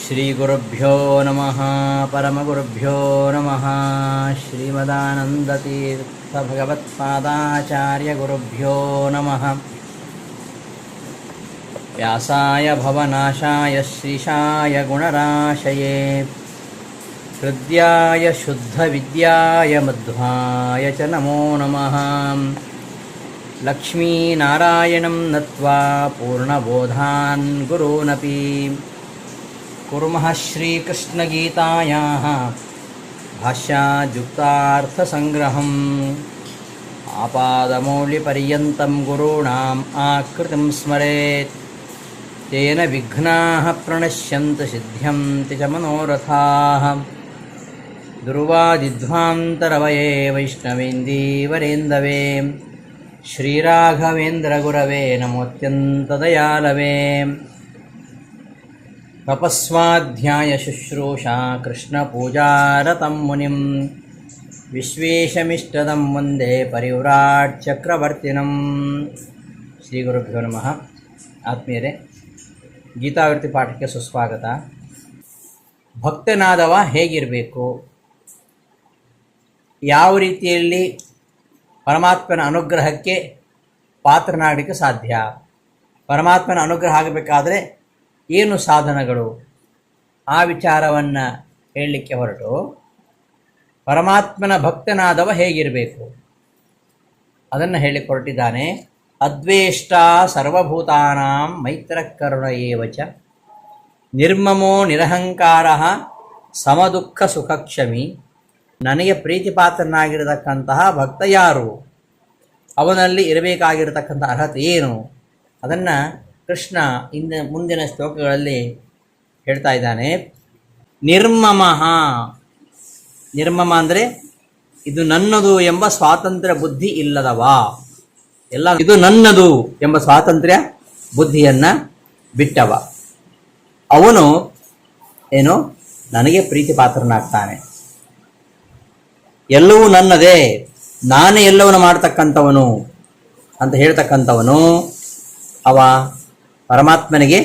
ಶ್ರೀಗುರುಭ್ಯೋ ನಮಃ ಪರಮಗುರುಭ್ಯೋ ನಮಃ ಶ್ರೀಮದಾನಂದತೀರ್ಥಭಗವತ್ಪಾದಾಚಾರ್ಯಗುರುಭ್ಯೋ ನಮಃ ವ್ಯಾಸಾಯ ಭವನಾಶಾಯ ಶ್ರೀಶಾಯ ಗುಣರಾಶಯೇ ಹೃದ್ಯಾಯ ಶುದ್ಧವಿದ್ಯಾಯ ಮಧ್ವಾಯ ಚ ನಮೋ ನಮಃ ಲಕ್ಷ್ಮೀನಾರಾಯಣಂ ನತ್ವಾ ಪೂರ್ಣಬೋಧಾನ್ ಗುರೂನಪಿ ಕುರ್ಮಃ ಶ್ರೀಕೃಷ್ಣಗೀತಾಯಾಃ ಭಾಷ್ಯಾದ್ಯುಕ್ತಾರ್ಥಸಂಗ್ರಹಂ ಆಪಾದಮೌಲಿಪರ್ಯಂతం ಗುರುಣಾಂ ಆಕೃತಿಂ ಸ್ಮರೇತ್ ತೇನ ವಿಘ್ನಾಃ ಪ್ರಣಶ್ಯಂತು ಸಿದ್ಧ್ಯಂತಿ ಚ ಮನೋರಥಾಃ ದುರ್ವಾದಿಧ್ವಾಂತರವಯೇ ವೈಷ್ಣವೇಂದೀವರೇಂದವೇ ಶ್ರೀರಾಘವೇಂದ್ರಗುರವೇ ನಮೋತ್ಯಂತದಯಾಲವೇ ತಪಸ್ವಾಧ್ಯಾಯ ಶುಶ್ರೂಷಾ ಕೃಷ್ಣಪೂಜಾರತಂ ಮುನಿಂ ವಿಶ್ವೇಶಮಿಷ್ಟದಂ ವಂದೇ ಪರಿವ್ರಾಟ್ ಚಕ್ರವರ್ತಿನಂ. ಶ್ರೀ ಗುರುಭ್ಯೋ ನಮಃ. ಆತ್ಮೀಯರೇ, ಗೀತಾವೃತ್ತಿ ಪಾಠಕ್ಕೆ ಸುಸ್ವಾಗತ. ಭಕ್ತನಾದವ ಹೇಗಿರಬೇಕು, ಯಾವ ರೀತಿಯಲ್ಲಿ ಪರಮಾತ್ಮನ ಅನುಗ್ರಹಕ್ಕೆ ಪಾತ್ರನಾಗಲಿಕ್ಕೆ ಸಾಧ್ಯ, ಪರಮಾತ್ಮನ ಅನುಗ್ರಹ ಆಗಬೇಕಾದರೆ ಏನು ಸಾಧನಗಳು, ಆ ವಿಚಾರವನ್ನು ಹೇಳಲಿಕ್ಕೆ ಹೊರಟು ಪರಮಾತ್ಮನ ಭಕ್ತನಾದವ ಹೇಗಿರಬೇಕು ಅದನ್ನು ಹೇಳಲಿಕ್ಕೆ ಹೊರಟಿದ್ದಾನೆ. ಅದ್ವೇಷ್ಟ ಸರ್ವಭೂತಾನಾಂ ಮೈತ್ರಕರುಣ ಏವ ಚ ನಿರ್ಮಮೋ ನಿರಹಂಕಾರ ಸಮದುಃಖ ಸುಖಕ್ಷಮಿ. ನನಗೆ ಪ್ರೀತಿಪಾತ್ರನಾಗಿರತಕ್ಕಂತಹ ಭಕ್ತ ಯಾರು, ಅವನಲ್ಲಿ ಇರಬೇಕಾಗಿರತಕ್ಕಂಥ ಅರ್ಹತೆ ಏನು, ಅದನ್ನು ಕೃಷ್ಣ ಮುಂದಿನ ಶ್ಲೋಕಗಳಲ್ಲಿ ಹೇಳ್ತಾ ಇದ್ದಾನೆ. ನಿರ್ಮಮಃ, ನಿರ್ಮಮ ಅಂದರೆ ಇದು ನನ್ನದು ಎಂಬ ಸ್ವಾತಂತ್ರ್ಯ ಬುದ್ಧಿ ಇಲ್ಲದವ, ಎಲ್ಲ ಇದು ನನ್ನದು ಎಂಬ ಸ್ವಾತಂತ್ರ್ಯ ಬುದ್ಧಿಯನ್ನು ಬಿಟ್ಟವ, ಅವನು ಏನು ನನಗೆ ಪ್ರೀತಿ ಪಾತ್ರನಾಗ್ತಾನೆ. ಎಲ್ಲವೂ ನನ್ನದೇ, ನಾನೇ ಎಲ್ಲವನ್ನು ಮಾಡ್ತಕ್ಕಂಥವನು ಅಂತ ಹೇಳ್ತಕ್ಕಂಥವನು ಅವ ಪರಮಾತ್ಮನಿಗೆ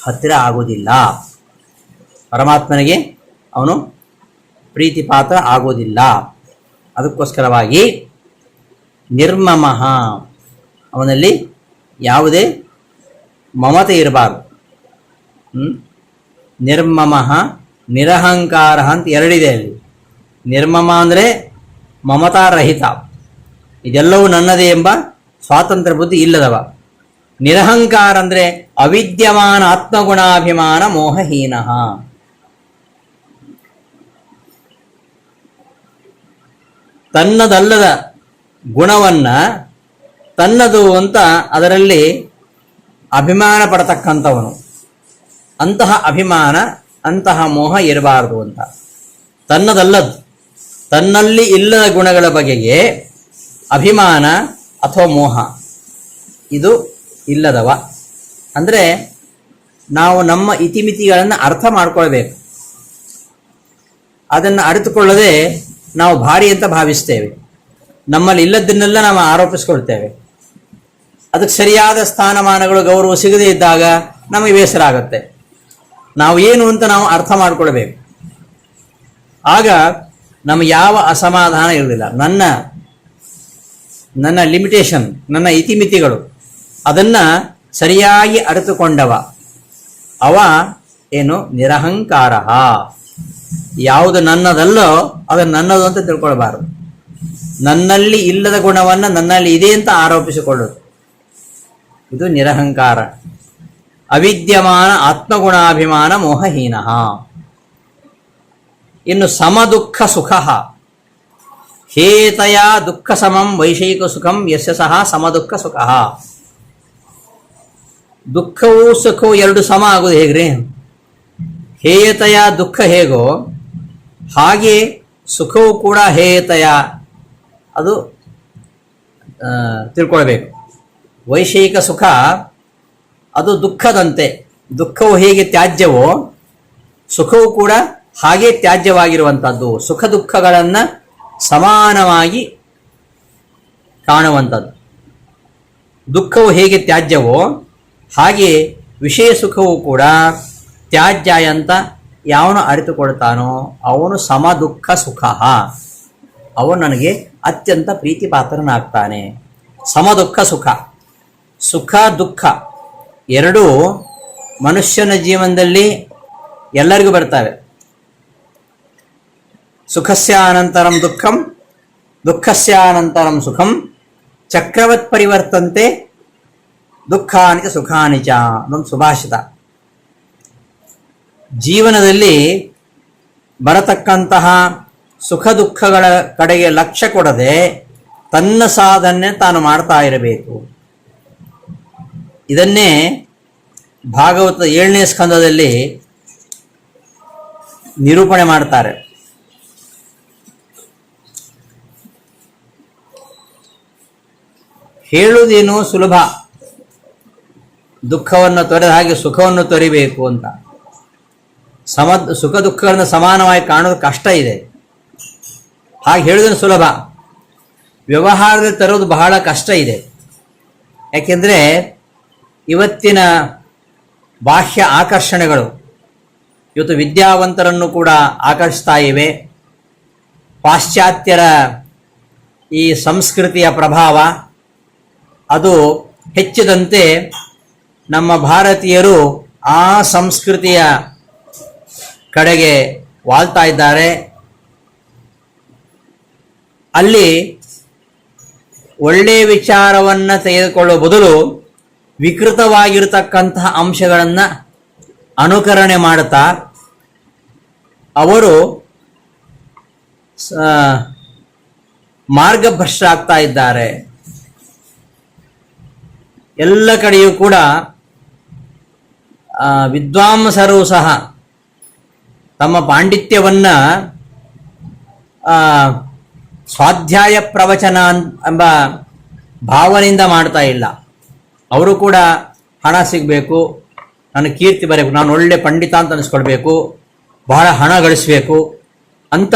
ಹತ್ತಿರ ಆಗೋದಿಲ್ಲ, ಪರಮಾತ್ಮನಿಗೆ ಅವನು ಪ್ರೀತಿ ಪಾತ್ರ ಆಗೋದಿಲ್ಲ. ಅದಕ್ಕೋಸ್ಕರವಾಗಿ ನಿರ್ಮಮಃ, ಅವನಲ್ಲಿ ಯಾವುದೇ ಮಮತೆ ಇರಬಾರ್ದು. ನಿರ್ಮಮಃ ನಿರಹಂಕಾರ ಅಂತ ಎರಡಿದೆ ಅಲ್ಲಿ. ನಿರ್ಮಮ ಅಂದರೆ ಮಮತಾರಹಿತ, ಇದೆಲ್ಲವೂ ನನ್ನದೇ ಎಂಬ ಸ್ವಾತಂತ್ರ್ಯ ಬುದ್ಧಿ ಇಲ್ಲದವ. ನಿರಹಂಕಾರ ಅಂದರೆ ಅವಿದ್ಯಮಾನ ಆತ್ಮಗುಣಾಭಿಮಾನ ಮೋಹಹೀನ. ತನ್ನದಲ್ಲದ ಗುಣವನ್ನು ತನ್ನದು ಅಂತ ಅದರಲ್ಲಿ ಅಭಿಮಾನ ಪಡತಕ್ಕಂಥವನು. ಅಂತಹ ಅಭಿಮಾನ, ಅಂತಹ ಮೋಹ ಇರಬಾರದು ಅಂತ. ತನ್ನದಲ್ಲದು, ತನ್ನಲ್ಲಿ ಇಲ್ಲದ ಗುಣಗಳ ಬಗೆಗೆ ಅಭಿಮಾನ ಅಥವಾ ಮೋಹ ಇದು ಇಲ್ಲದವ. ಅಂದರೆ ನಾವು ನಮ್ಮ ಇತಿಮಿತಿಗಳನ್ನು ಅರ್ಥ ಮಾಡ್ಕೊಳ್ಬೇಕು. ಅದನ್ನು ಅರಿತುಕೊಳ್ಳದೆ ನಾವು ಭಾರಿ ಅಂತ ಭಾವಿಸ್ತೇವೆ, ನಮ್ಮಲ್ಲಿ ಇಲ್ಲದನ್ನೆಲ್ಲ ನಾವು ಆರೋಪಿಸ್ಕೊಳ್ತೇವೆ. ಅದಕ್ಕೆ ಸರಿಯಾದ ಸ್ಥಾನಮಾನಗಳು ಗೌರವ ಸಿಗದೇ ಇದ್ದಾಗ ನಮಗೆ ಬೇಸರ ಆಗುತ್ತೆ. ನಾವು ಏನು ಅಂತ ನಾವು ಅರ್ಥ ಮಾಡ್ಕೊಳ್ಬೇಕು. ಆಗ ನಮಗೆ ಯಾವ ಅಸಮಾಧಾನ ಇರುವುದಿಲ್ಲ. ನನ್ನ ಲಿಮಿಟೇಷನ್, ನನ್ನ ಇತಿಮಿತಿಗಳು, ಅದನ್ನು ಸರಿಯಾಗಿ ಅರಿತುಕೊಂಡವ ಅವ ಏನು ನಿರಹಂಕಾರ. ಯಾವುದು ನನ್ನದಲ್ಲೋ ಅದನ್ನು ನನ್ನದು ಅಂತ ತಿಳ್ಕೊಳ್ಬಾರದು. ನನ್ನಲ್ಲಿ ಇಲ್ಲದ ಗುಣವನ್ನು ನನ್ನಲ್ಲಿ ಇದೆ ಅಂತ ಆರೋಪಿಸಿಕೊಳ್ಳೋದು, ಇದು ನಿರಹಂಕಾರ. ಅವಿದ್ಯಮಾನ ಆತ್ಮಗುಣಾಭಿಮಾನ ಮೋಹಹೀನ. ಇನ್ನು ಸಮದುಃಖ ಸುಖ. ಹೇತಯ ದುಃಖ ಸಮಂ ವೈಷಯಿಕ ಸುಖಂ ಯಸ್ಯ ಸಹ ಸಮದುಃಖ ಸುಖ. ದುಃಖವೂ ಸುಖವೂ ಎರಡು ಸಮ ಆಗೋದು ಹೇಗ್ರಿ? ಹೇಯತಯ ದುಃಖ ಹೇಗೋ ಹಾಗೆ ಸುಖವೂ ಕೂಡ ಹೇಯತಯ, ಅದು ತಿಳ್ಕೊಳ್ಬೇಕು. ವೈಷಯಿಕ ಸುಖ ಅದು ದುಃಖದಂತೆ, ದುಃಖವು ಹೇಗೆ ತ್ಯಾಜ್ಯವೋ ಸುಖವೂ ಕೂಡ ಹಾಗೆ ತ್ಯಾಜ್ಯವಾಗಿರುವಂಥದ್ದು. ಸುಖ ದುಃಖಗಳನ್ನು ಸಮಾನವಾಗಿ ಕಾಣುವಂಥದ್ದು. ದುಃಖವು ಹೇಗೆ ತ್ಯಾಜ್ಯವೋ ಹಾಗೆ ವಿಷಯ ಸುಖವೂ ಕೂಡ ತ್ಯಾಜ್ಯಾಯ ಅಂತ ಯಾವನು ಅರಿತುಕೊಳ್ತಾನೋ ಅವನು ಸಮ ದುಃಖ ಸುಖ, ಅವನು ನನಗೆ ಅತ್ಯಂತ ಪ್ರೀತಿ ಪಾತ್ರನಾಗ್ತಾನೆ. ಸಮ ದುಃಖ ಸುಖ, ಸುಖ ದುಃಖ ಎರಡೂ ಮನುಷ್ಯನ ಜೀವನದಲ್ಲಿ ಎಲ್ಲರಿಗೂ ಬರ್ತವೆ. ಸುಖಸ್ಯಾನಂತರಂ ದುಃಖಂ ದುಃಖಸ್ಯಾನಂತರಂ ಸುಖಂ ಚಕ್ರವತ್ ಪರಿವರ್ತಂತೆ ದುಃಖಾನಿ ಚ ಸುಖಾನಿ ಚ ಅನ್ನೊಂದು ಸುಭಾಷಿತ. ಜೀವನದಲ್ಲಿ ಬರತಕ್ಕಂತಹ ಸುಖ ದುಃಖಗಳ ಕಡೆಗೆ ಲಕ್ಷ್ಯ ಕೊಡದೆ ತನ್ನ ಸಾಧನೆ ತಾನು ಮಾಡ್ತಾ ಇರಬೇಕು. ಇದನ್ನೇ ಭಾಗವತ 7ನೇ ಸ್ಕಂದದಲ್ಲಿ ನಿರೂಪಣೆ ಮಾಡ್ತಾರೆ. ಹೇಳುವುದೇನು ಸುಲಭ, ದುಃಖವನ್ನು ತೊರೆದ ಹಾಗೆ ಸುಖವನ್ನು ತೊರಿಬೇಕು ಅಂತ. ಸುಖ ದುಃಖಗಳನ್ನು ಸಮಾನವಾಗಿ ಕಾಣೋದು ಕಷ್ಟ ಇದೆ. ಹಾಗೆ ಹೇಳುವುದೇನು ಸುಲಭ, ವ್ಯವಹಾರದಲ್ಲಿ ತರೋದು ಬಹಳ ಕಷ್ಟ ಇದೆ. ಯಾಕೆಂದರೆ ಇವತ್ತಿನ ಬಾಹ್ಯ ಆಕರ್ಷಣೆಗಳು ಇವತ್ತು ವಿದ್ಯಾವಂತರನ್ನು ಕೂಡ ಆಕರ್ಷಿಸ್ತಾ ಇವೆ. ಪಾಶ್ಚಾತ್ಯರ ಈ ಸಂಸ್ಕೃತಿಯ ಪ್ರಭಾವ ಅದು ಹೆಚ್ಚಿದಂತೆ ನಮ್ಮ ಭಾರತೀಯರು ಆ ಸಂಸ್ಕೃತಿಯ ಕಡೆಗೆ ವಾಲ್ತಾ ಇದ್ದಾರೆ. ಅಲ್ಲಿ ಒಳ್ಳೆಯ ವಿಚಾರವನ್ನು ತೆಗೆದುಕೊಳ್ಳುವ ಬದಲು ವಿಕೃತವಾಗಿರತಕ್ಕಂತಹ ಅಂಶಗಳನ್ನು ಅನುಕರಣೆ ಮಾಡುತ್ತಾ ಅವರು ಮಾರ್ಗಭ್ರಷ್ಟರಾಗ್ತಾ ಇದ್ದಾರೆ. ಎಲ್ಲ ಕಡೆಯೂ ಕೂಡ ವಿದ್ವಾಂಸರು ಸಹ ತಮ್ಮ ಪಾಂಡಿತ್ಯವನ್ನು ಸ್ವಾಧ್ಯಾಯ ಪ್ರವಚನ ಎಂಬ ಭಾವನೆಯಿಂದ ಮಾಡ್ತಾ ಇಲ್ಲ. ಅವರು ಕೂಡ ಹಣ ಸಿಗಬೇಕು, ನನಗೆ ಕೀರ್ತಿ ಬರಬೇಕು, ನಾನು ಒಳ್ಳೆ ಪಂಡಿತ ಅಂತ ಅನಿಸ್ಕೊಳ್ಬೇಕು, ಬಹಳ ಹಣ ಗಳಿಸಬೇಕು ಅಂತ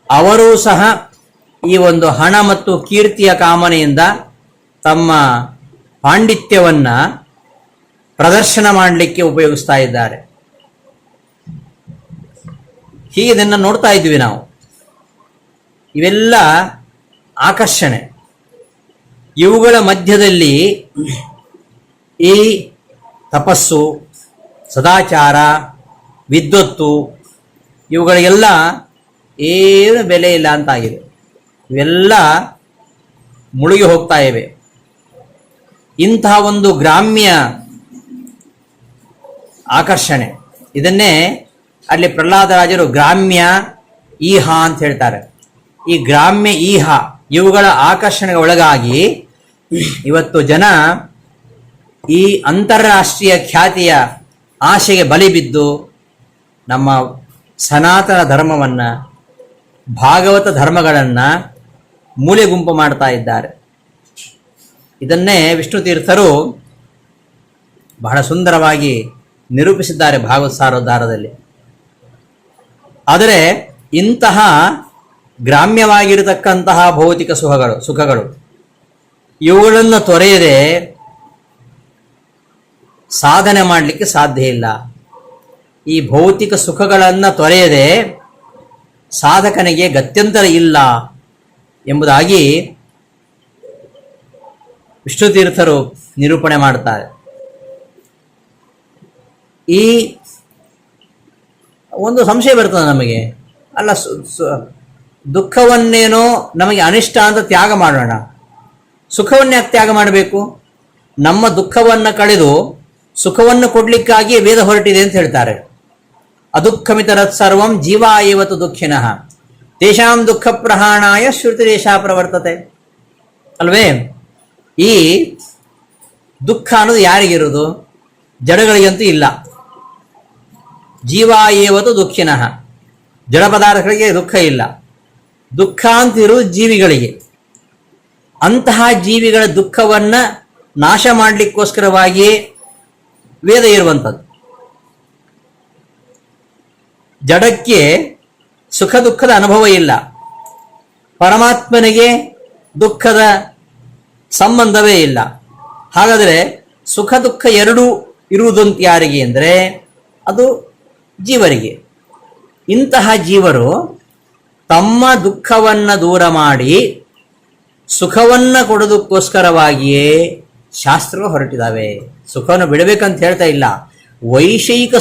ಅವರೂ ಸಹ ಈ ಒಂದು ಹಣ ಮತ್ತು ಕೀರ್ತಿಯ ಕಾಮನೆಯಿಂದ ತಮ್ಮ ಪಾಂಡಿತ್ಯವನ್ನು ಪ್ರದರ್ಶನ ಮಾಡಲಿಕ್ಕೆ ಉಪಯೋಗಿಸ್ತಾ ಇದ್ದಾರೆ. ಹೀಗೆ ಇದನ್ನು ನೋಡ್ತಾ ಇದ್ವಿ ನಾವು. ಇವೆಲ್ಲ ಆಕರ್ಷಣೆ. ಇವುಗಳ ಮಧ್ಯದಲ್ಲಿ ಈ ತಪಸ್ಸು, ಸದಾಚಾರ, ವಿದ್ವತ್ತು ಇವುಗಳಿಗೆಲ್ಲ ಏನು ಬೆಲೆ ಇಲ್ಲ ಅಂತಾಗಿದೆ. ಇವೆಲ್ಲ ಮುಳುಗಿ ಹೋಗ್ತಾ ಇವೆ. ಇಂತಹ ಒಂದು ಗ್ರಾಮ್ಯ ಆಕರ್ಷಣೆ, ಇದನ್ನೇ ಅಲ್ಲಿ ಪ್ರಹ್ಲಾದರಾಜರು ಗ್ರಾಮ್ಯ ಈಹ ಅಂತ ಹೇಳ್ತಾರೆ. ಈ ಗ್ರಾಮ್ಯ ಈಹ ಇವುಗಳ ಆಕರ್ಷಣೆಗೆ ಒಳಗಾಗಿ ಇವತ್ತು ಜನ ಈ ಅಂತಾರಾಷ್ಟ್ರೀಯ ಖ್ಯಾತಿಯ ಆಶೆಗೆ ಬಲಿ ಬಿದ್ದು ನಮ್ಮ ಸನಾತನ ಧರ್ಮವನ್ನು, ಭಾಗವತ ಧರ್ಮಗಳನ್ನು ಮೂಲೆ ಗುಂಪು ಮಾಡ್ತಾ ಇದ್ದಾರೆ. ಇದನ್ನೇ ವಿಷ್ಣು ತೀರ್ಥರು ಬಹಳ ಸುಂದರವಾಗಿ ನಿರೂಪಿಸಿದ್ದಾರೆ ಭಾಗವತ ಸಾರೋದ್ಧಾರದಲ್ಲಿ. ಆದರೆ ಇಂತಹ ಗ್ರಾಮ್ಯವಾಗಿರತಕ್ಕಂತಹ ಭೌತಿಕ ಸುಖಗಳು ಇವುಗಳನ್ನು ತೊರೆಯದೆ ಸಾಧನೆ ಮಾಡಲಿಕ್ಕೆ ಸಾಧ್ಯ ಇಲ್ಲ. ಈ ಭೌತಿಕ ಸುಖಗಳನ್ನು ತೊರೆಯದೆ ಸಾಧಕನಿಗೆ ಗತ್ಯಂತರ ಇಲ್ಲ ಎಂಬುದಾಗಿ ವಿಷ್ಣು ತೀರ್ಥರು ನಿರೂಪಣೆ ಮಾಡ್ತಾರೆ. ಈ ಒಂದು ಸಂಶಯ ಬರ್ತದೆ ನಮಗೆ, ಅಲ್ಲ ದುಃಖವನ್ನೇನೋ ನಮಗೆ ಅನಿಷ್ಟ ಅಂತ ತ್ಯಾಗ ಮಾಡೋಣ, ಸುಖವನ್ನೇ ಯಾಕೆ ತ್ಯಾಗ ಮಾಡಬೇಕು? ನಮ್ಮ ದುಃಖವನ್ನು ಕಳೆದು ಸುಖವನ್ನು ಕೊಡ್ಲಿಕ್ಕಾಗಿ ವೇದ ಹೊರಟಿದೆ ಅಂತ ಹೇಳ್ತಾರೆ. ಅದುಃಖಮಿತರತ್ ಸರ್ವಂ ಜೀವ ಏವತು ದುಃಖಿನಃ ತೇಷಾಂ ದುಃಖ ಪ್ರಹಾಣಾಯ ಶ್ರುತಿರೇಷ ಪ್ರವರ್ತತೆ. ಅಲ್ವೇ? ಈ ದುಃಖ ಅನ್ನೋದು ಯಾರಿಗಿರೋದು? ಜಡಗಳಿಗಂತೂ ಇಲ್ಲ. ಜೀವ ಏವತು ದುಃಖಿನಃ, ಜಡ ಪದಾರ್ಥಗಳಿಗೆ ದುಃಖ ಇಲ್ಲ. ದುಃಖ ಅಂತಿರುವುದು ಜೀವಿಗಳಿಗೆ. ಅಂತಹ ಜೀವಿಗಳ ದುಃಖವನ್ನು ನಾಶ ಮಾಡಲಿಕ್ಕೋಸ್ಕರವಾಗಿಯೇ ವೇದ ಇರುವಂಥದ್ದು. ಜಡಕ್ಕೆ ಸುಖ ದುಃಖದ ಅನುಭವ ಇಲ್ಲ, ಪರಮಾತ್ಮನಿಗೆ ದುಃಖದ ಸಂಬಂಧವೇ ಇಲ್ಲ. ಹಾಗಾದರೆ ಸುಖ ದುಃಖ ಎರಡೂ ಇರುವುದಂತ ಯಾರಿಗೆ ಅಂದರೆ ಅದು ಜೀವರಿಗೆ. ಇಂತಹ ಜೀವರು ತಮ್ಮ ದುಃಖವನ್ನು ದೂರ ಮಾಡಿ ಸುಖವನ್ನು ಕೊಡೋದಕ್ಕೋಸ್ಕರವಾಗಿಯೇ ಶಾಸ್ತ್ರಗಳು ಹೊರಟಿದ್ದಾವೆ. ಸುಖವನ್ನು ಬಿಡಬೇಕಂತ ಹೇಳ್ತಾ ಇಲ್ಲ, ವೈಷಯಿಕ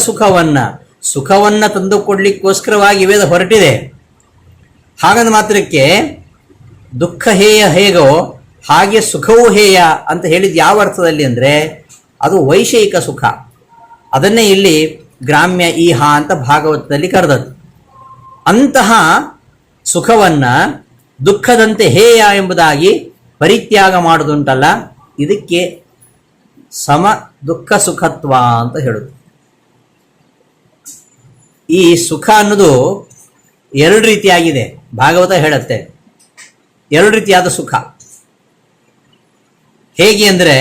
ಸುಖವನ್ನು ತಂದುಕೊಡ್ಲಿಕ್ಕೋಸ್ಕರವಾಗಿ ವೇದ ಹೊರಟಿದೆ. ಹಾಗಂದ ಮಾತ್ರಕ್ಕೆ ದುಃಖ ಹೇಗೋ ಹಾಗೆ ಸುಖವೂ ಹೇಯ ಅಂತ ಹೇಳಿದ ಯಾವ ಅರ್ಥದಲ್ಲಿ ಅಂದರೆ ಅದು ವೈಷಯಿಕ ಸುಖ. ಅದನ್ನೇ ಇಲ್ಲಿ ಗ್ರಾಮ್ಯ ಈಹ ಅಂತ ಭಾಗವತದಲ್ಲಿ ಕರೆದದ್ದು. ಅಂತಹ ಸುಖವನ್ನು ದುಃಖದಂತೆ ಹೇಯ ಎಂಬುದಾಗಿ ಪರಿತ್ಯಾಗ ಮಾಡೋದುಂಟಲ್ಲ, ಇದಕ್ಕೆ ಸಮ ದುಃಖ ಸುಖತ್ವ ಅಂತ ಹೇಳುದು. ಈ ಸುಖ ಅನ್ನೋದು ಎರಡು ರೀತಿಯಾಗಿದೆ. ಭಾಗವತ ಹೇಳುತ್ತೆ ಎರಡು ರೀತಿಯಾದ ಸುಖ. ಹೇಗೆ ಅಂದರೆ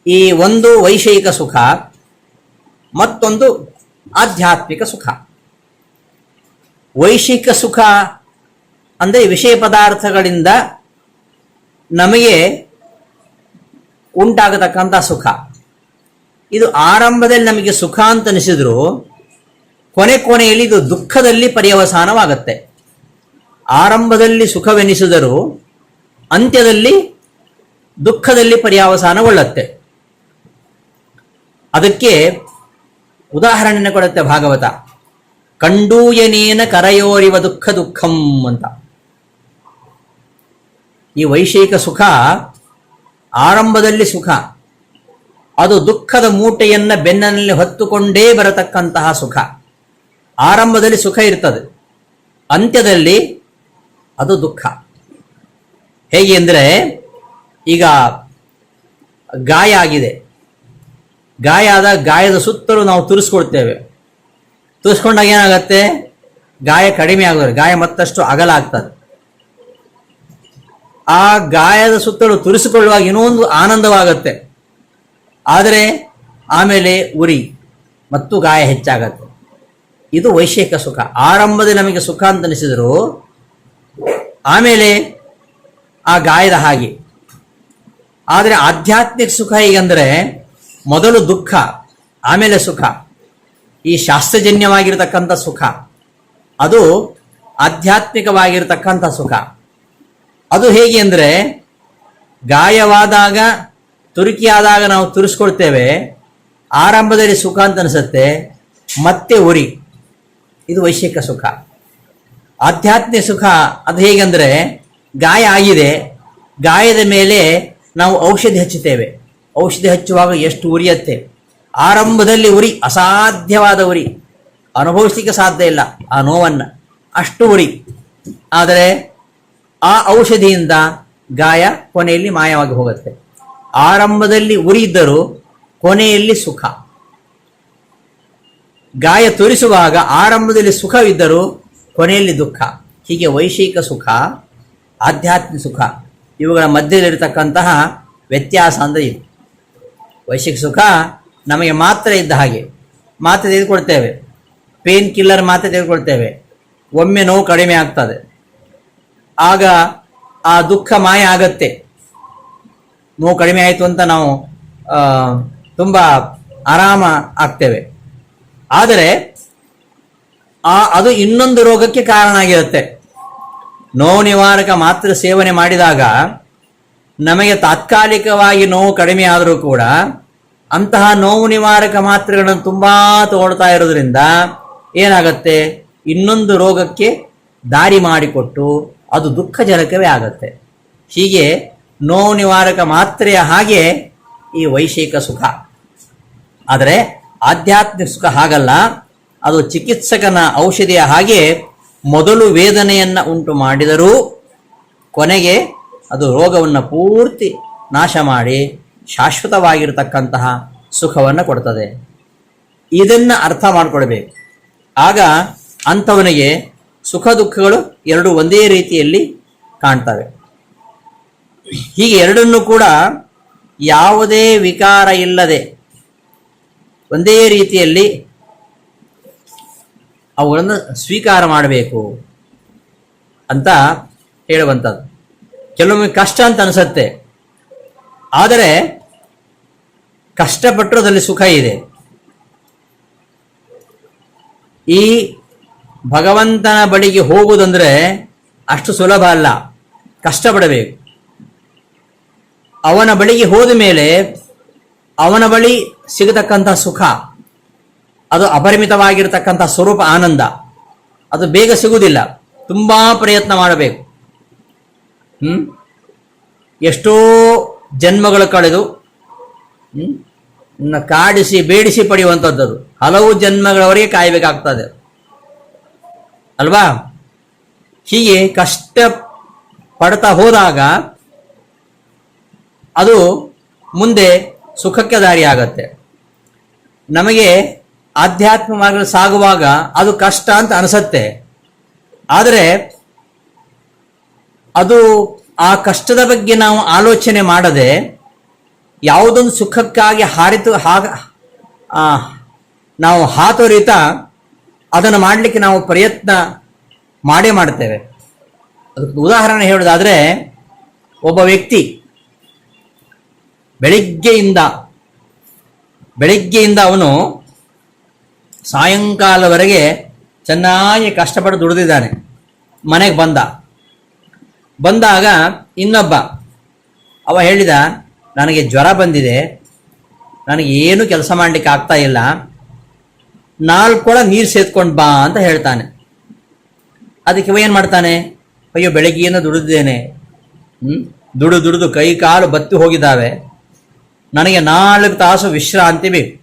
ಈ ಒಂದು ವೈಷಯಿಕ ಸುಖ, ಮತ್ತೊಂದು ಆಧ್ಯಾತ್ಮಿಕ ಸುಖ. ವೈಷಯಿಕ ಸುಖ ಅಂದರೆ ವಿಷಯ ಪದಾರ್ಥಗಳಿಂದ ನಮಗೆ ಉಂಟಾಗತಕ್ಕಂಥ ಸುಖ. ಇದು ಆರಂಭದಲ್ಲಿ ನಮಗೆ ಸುಖ ಅಂತ ಅನಿಸಿದ್ರು ಕೊನೆಯಲ್ಲಿ ಇದು ದುಃಖದಲ್ಲಿ ಪರ್ಯವಸಾನವಾಗುತ್ತೆ. ಆರಂಭದಲ್ಲಿ ಸುಖವೆನಿಸಿದರೂ ಅಂತ್ಯದಲ್ಲಿ ದುಃಖದಲ್ಲಿ ಪರ್ಯಾವಸಾನಗೊಳ್ಳುತ್ತೆ. ಅದಕ್ಕೆ ಉದಾಹರಣೆ ಕೊಡುತ್ತೆ ಭಾಗವತ. ಕಂಡೂಯನೇನ ಕರಯೋರಿವ ದುಃಖ ದುಃಖಂ ಅಂತ. ಈ ವೈಷಯಿಕ ಸುಖ ಆರಂಭದಲ್ಲಿ ಸುಖ, ಅದು ದುಃಖದ ಮೂಟೆಯನ್ನು ಬೆನ್ನಲ್ಲಿ ಹೊತ್ತುಕೊಂಡೇ ಬರತಕ್ಕಂತಹ ಸುಖ. ಆರಂಭದಲ್ಲಿ ಸುಖ ಇರ್ತದೆ, ಅಂತ್ಯದಲ್ಲಿ ಅದು ದುಃಖ. ಹೇಗೆ ಅಂದರೆ ಈಗ ಗಾಯ ಆಗಿದೆ, ಗಾಯದ ಸುತ್ತಲೂ ನಾವು ತುರಿಸ್ಕೊಳ್ತೇವೆ. ತುರಿಸ್ಕೊಂಡಾಗ ಏನಾಗತ್ತೆ, ಗಾಯ ಕಡಿಮೆ ಆಗೋದ್ರೆ ಗಾಯ ಮತ್ತಷ್ಟು ಅಗಲ ಆಗ್ತದೆ. ಆ ಗಾಯದ ಸುತ್ತಲೂ ತುರಿಸಿಕೊಳ್ಳುವಾಗ ಇನ್ನೊಂದು ಆನಂದವಾಗತ್ತೆ, ಆದರೆ ಆಮೇಲೆ ಉರಿ ಮತ್ತು ಗಾಯ ಹೆಚ್ಚಾಗತ್ತೆ. ಇದು ವೈಷಯಿಕ ಸುಖ. ಆರಂಭದಲ್ಲಿ ನಮಗೆ ಸುಖ ಅಂತ ಅನಿಸಿದ್ರು ಆಮೇಲೆ ಆ ಗಾಯದ ಹಾಗೆ. ಆದರೆ ಆಧ್ಯಾತ್ಮಿಕ ಸುಖ ಹೇಗೆಂದರೆ ಮೊದಲು ದುಃಖ ಆಮೇಲೆ ಸುಖ. ಈ ಶಾಸ್ತ್ರಜನ್ಯವಾಗಿರತಕ್ಕಂಥ ಸುಖ ಅದು ಆಧ್ಯಾತ್ಮಿಕವಾಗಿರತಕ್ಕಂಥ ಸುಖ. ಅದು ಹೇಗೆ ಅಂದರೆ ಗಾಯವಾದಾಗ ತುರುಕಿಯಾದಾಗ ನಾವು ತುರಿಸ್ಕೊಳ್ತೇವೆ, ಆರಂಭದಲ್ಲಿ ಸುಖ ಅಂತ ಅನಿಸುತ್ತೆ, ಮತ್ತೆ ಉರಿ. ಇದು ವೈಷಯಿಕ ಸುಖ. ಆಧ್ಯಾತ್ಮಿಕ ಸುಖ ಅದು ಹೇಗೆಂದರೆ ಗಾಯ ಆಗಿದೆ, ಗಾಯದ ಮೇಲೆ ನಾವು ಔಷಧಿ ಹಚ್ಚುತ್ತೇವೆ. ಔಷಧಿ ಹಚ್ಚುವಾಗ ಎಷ್ಟು ಉರಿಯತ್ತೆ. ಆರಂಭದಲ್ಲಿ ಉರಿ, ಅಸಾಧ್ಯವಾದ ಉರಿ, ಅನುಭವಿಸಲಿಕ್ಕೆ ಸಾಧ್ಯ ಇಲ್ಲ ಆ ನೋವನ್ನು, ಅಷ್ಟು ಉರಿ. ಆದರೆ ಆ ಔಷಧಿಯಿಂದ ಗಾಯ ಕೊನೆಯಲ್ಲಿ ಮಾಯವಾಗಿ ಹೋಗುತ್ತೆ. ಆರಂಭದಲ್ಲಿ ಉರಿ ಇದ್ದರೂ ಕೊನೆಯಲ್ಲಿ ಸುಖ. ಗಾಯ ತೋರಿಸುವಾಗ ಆರಂಭದಲ್ಲಿ ಸುಖವಿದ್ದರೂ ಕೊನೆಯಲ್ಲಿ ದುಃಖ. ಹೀಗೆ ವೈಷಯಿಕ ಸುಖ, ಆಧ್ಯಾತ್ಮಿಕ ಸುಖ ಇವುಗಳ ಮಧ್ಯದಲ್ಲಿರತಕ್ಕಂತಹ ವ್ಯತ್ಯಾಸ ಅಂದರೆ ಇದು. ವೈಷಯಿಕ ಸುಖ ನಮಗೆ ಮಾತ್ರೆ ಇದ್ದ ಹಾಗೆ, ಮಾತ್ರೆ ತೆಗೆದುಕೊಳ್ತೇವೆ, ಪೇನ್ ಕಿಲ್ಲರ್ ಮಾತ್ರೆ ತೆಗೆದುಕೊಳ್ತೇವೆ, ಒಮ್ಮೆ ನೋವು ಕಡಿಮೆ ಆಗ್ತದೆ, ಆಗ ಆ ದುಃಖ ಮಾಯ ಆಗತ್ತೆ. ನೋವು ಕಡಿಮೆ ಆಯಿತು ಅಂತ ನಾವು ತುಂಬ ಆರಾಮ ಆಗ್ತೇವೆ. ಆದರೆ ಅದು ಇನ್ನೊಂದು ರೋಗಕ್ಕೆ ಕಾರಣ ಆಗಿರುತ್ತೆ. ನೋವು ನಿವಾರಕ ಮಾತ್ರೆ ಸೇವನೆ ಮಾಡಿದಾಗ ನಮಗೆ ತಾತ್ಕಾಲಿಕವಾಗಿ ನೋವು ಕಡಿಮೆ ಆದರೂ ಕೂಡ ಅಂತಹ ನೋವು ನಿವಾರಕ ಮಾತ್ರೆಗಳನ್ನು ತುಂಬ ತಗೊಳ್ತಾ ಇರೋದ್ರಿಂದ ಏನಾಗತ್ತೆ, ಇನ್ನೊಂದು ರೋಗಕ್ಕೆ ದಾರಿ ಮಾಡಿಕೊಟ್ಟು ಅದು ದುಃಖಜನಕವೇ ಆಗತ್ತೆ. ಹೀಗೆ ನೋವು ನಿವಾರಕ ಮಾತ್ರೆಯ ಹಾಗೆ ಈ ವೈಷಯಿಕ ಸುಖ. ಆದರೆ ಆಧ್ಯಾತ್ಮಿಕ ಸುಖ ಹಾಗಲ್ಲ, ಅದು ಚಿಕಿತ್ಸಕನ ಔಷಧಿಯ ಹಾಗೆ ಮೊದಲು ವೇದನೆಯನ್ನು ಉಂಟು ಮಾಡಿದರೂ ಕೊನೆಗೆ ಅದು ರೋಗವನ್ನು ಪೂರ್ತಿ ನಾಶ ಮಾಡಿ ಶಾಶ್ವತವಾಗಿರತಕ್ಕಂತಹ ಸುಖವನ್ನು ಕೊಡ್ತದೆ. ಇದನ್ನು ಅರ್ಥ ಮಾಡಿಕೊಳ್ಬೇಕು. ಆಗ ಅಂಥವನಿಗೆ ಸುಖ ದುಃಖಗಳು ಎರಡು ಒಂದೇ ರೀತಿಯಲ್ಲಿ ಕಾಣ್ತವೆ. ಹೀಗೆ ಎರಡನ್ನೂ ಕೂಡ ಯಾವುದೇ ವಿಕಾರ ಇಲ್ಲದೆ ಒಂದೇ ರೀತಿಯಲ್ಲಿ ಅವುಗಳನ್ನು ಸ್ವೀಕಾರ ಮಾಡಬೇಕು ಅಂತ ಹೇಳುವಂಥದ್ದು. ಕೆಲವೊಮ್ಮೆ ಕಷ್ಟ ಅಂತ ಅನಿಸುತ್ತೆ, ಆದರೆ ಕಷ್ಟಪಟ್ಟರಲ್ಲಿ ಸುಖ ಇದೆ. ಈ ಭಗವಂತನ ಬಳಿಗೆ ಹೋಗುವುದಂದ್ರೆ ಅಷ್ಟು ಸುಲಭ ಅಲ್ಲ, ಕಷ್ಟಪಡಬೇಕು. ಅವನ ಬಳಿಗೆ ಹೋದ ಮೇಲೆ ಅವನ ಬಳಿ ಸಿಗತಕ್ಕಂಥ ಸುಖ, ಅದು ಅಪರಿಮಿತವಾಗಿರತಕ್ಕಂಥ ಸ್ವರೂಪ ಆನಂದ, ಅದು ಬೇಗ ಸಿಗುವುದಿಲ್ಲ. ತುಂಬಾ ಪ್ರಯತ್ನ ಮಾಡಬೇಕು. ಎಷ್ಟೋ ಜನ್ಮಗಳು ಕಳೆದು ಕಾಡಿಸಿ ಬೇಡಿಸಿ ಪಡೆಯುವಂಥದ್ದು, ಹಲವು ಜನ್ಮಗಳವರೆಗೆ ಕಾಯಬೇಕಾಗ್ತದೆ ಅಲ್ವಾ? ಹೀಗೆ ಕಷ್ಟ ಪಡ್ತಾ ಹೋದಾಗ ಅದು ಮುಂದೆ ಸುಖಕ್ಕೆ ದಾರಿಯಾಗತ್ತೆ. ನಮಗೆ ಆಧ್ಯಾತ್ಮ ಮಾರ್ಗ ಸಾಗುವಾಗ ಅದು ಕಷ್ಟ ಅಂತ ಅನಿಸತ್ತೆ, ಆದರೆ ಅದು ಆ ಕಷ್ಟದ ಬಗ್ಗೆ ನಾವು ಆಲೋಚನೆ ಮಾಡದೆ ಯಾವುದೊಂದು ಸುಖಕ್ಕಾಗಿ ನಾವು ಹಾತೊರಿತ ಅದನ್ನು ಮಾಡಲಿಕ್ಕೆ ನಾವು ಪ್ರಯತ್ನ ಮಾಡೇ ಮಾಡ್ತೇವೆ. ಅದಕ್ಕೆ ಉದಾಹರಣೆ ಹೇಳೋದಾದ್ರೆ, ಒಬ್ಬ ವ್ಯಕ್ತಿ ಬೆಳಿಗ್ಗೆಯಿಂದ ಅವನು ಸಾಯಂಕಾಲವರೆಗೆ ಚೆನ್ನಾಗಿ ಕಷ್ಟಪಟ್ಟು ದುಡಿದಿದ್ದಾನೆ. ಮನೆಗೆ ಬಂದಾಗ ಇನ್ನೊಬ್ಬ ಅವ ಹೇಳಿದ, ನನಗೆ ಜ್ವರ ಬಂದಿದೆ, ನನಗೆ ಏನು ಕೆಲಸ ಮಾಡಲಿಕ್ಕೆ ಆಗ್ತಾ ಇಲ್ಲ, 4 ಕೊಡ ನೀರು ಸೇದ್ಕೊಂಡು ಬಾ ಅಂತ ಹೇಳ್ತಾನೆ. ಅದಕ್ಕೆ ಇವ ಏನು ಮಾಡ್ತಾನೆ, ಅಯ್ಯೋ ಬೆಳಗ್ಗೆಯಿಂದ ದುಡಿದಿದ್ದೇನೆ, ದುಡಿದು ಕೈ ಕಾಲು ಬತ್ತಿ ಹೋಗಿದ್ದಾವೆ, ನನಗೆ 4 ತಾಸು ವಿಶ್ರಾಂತಿ ಬೇಕು,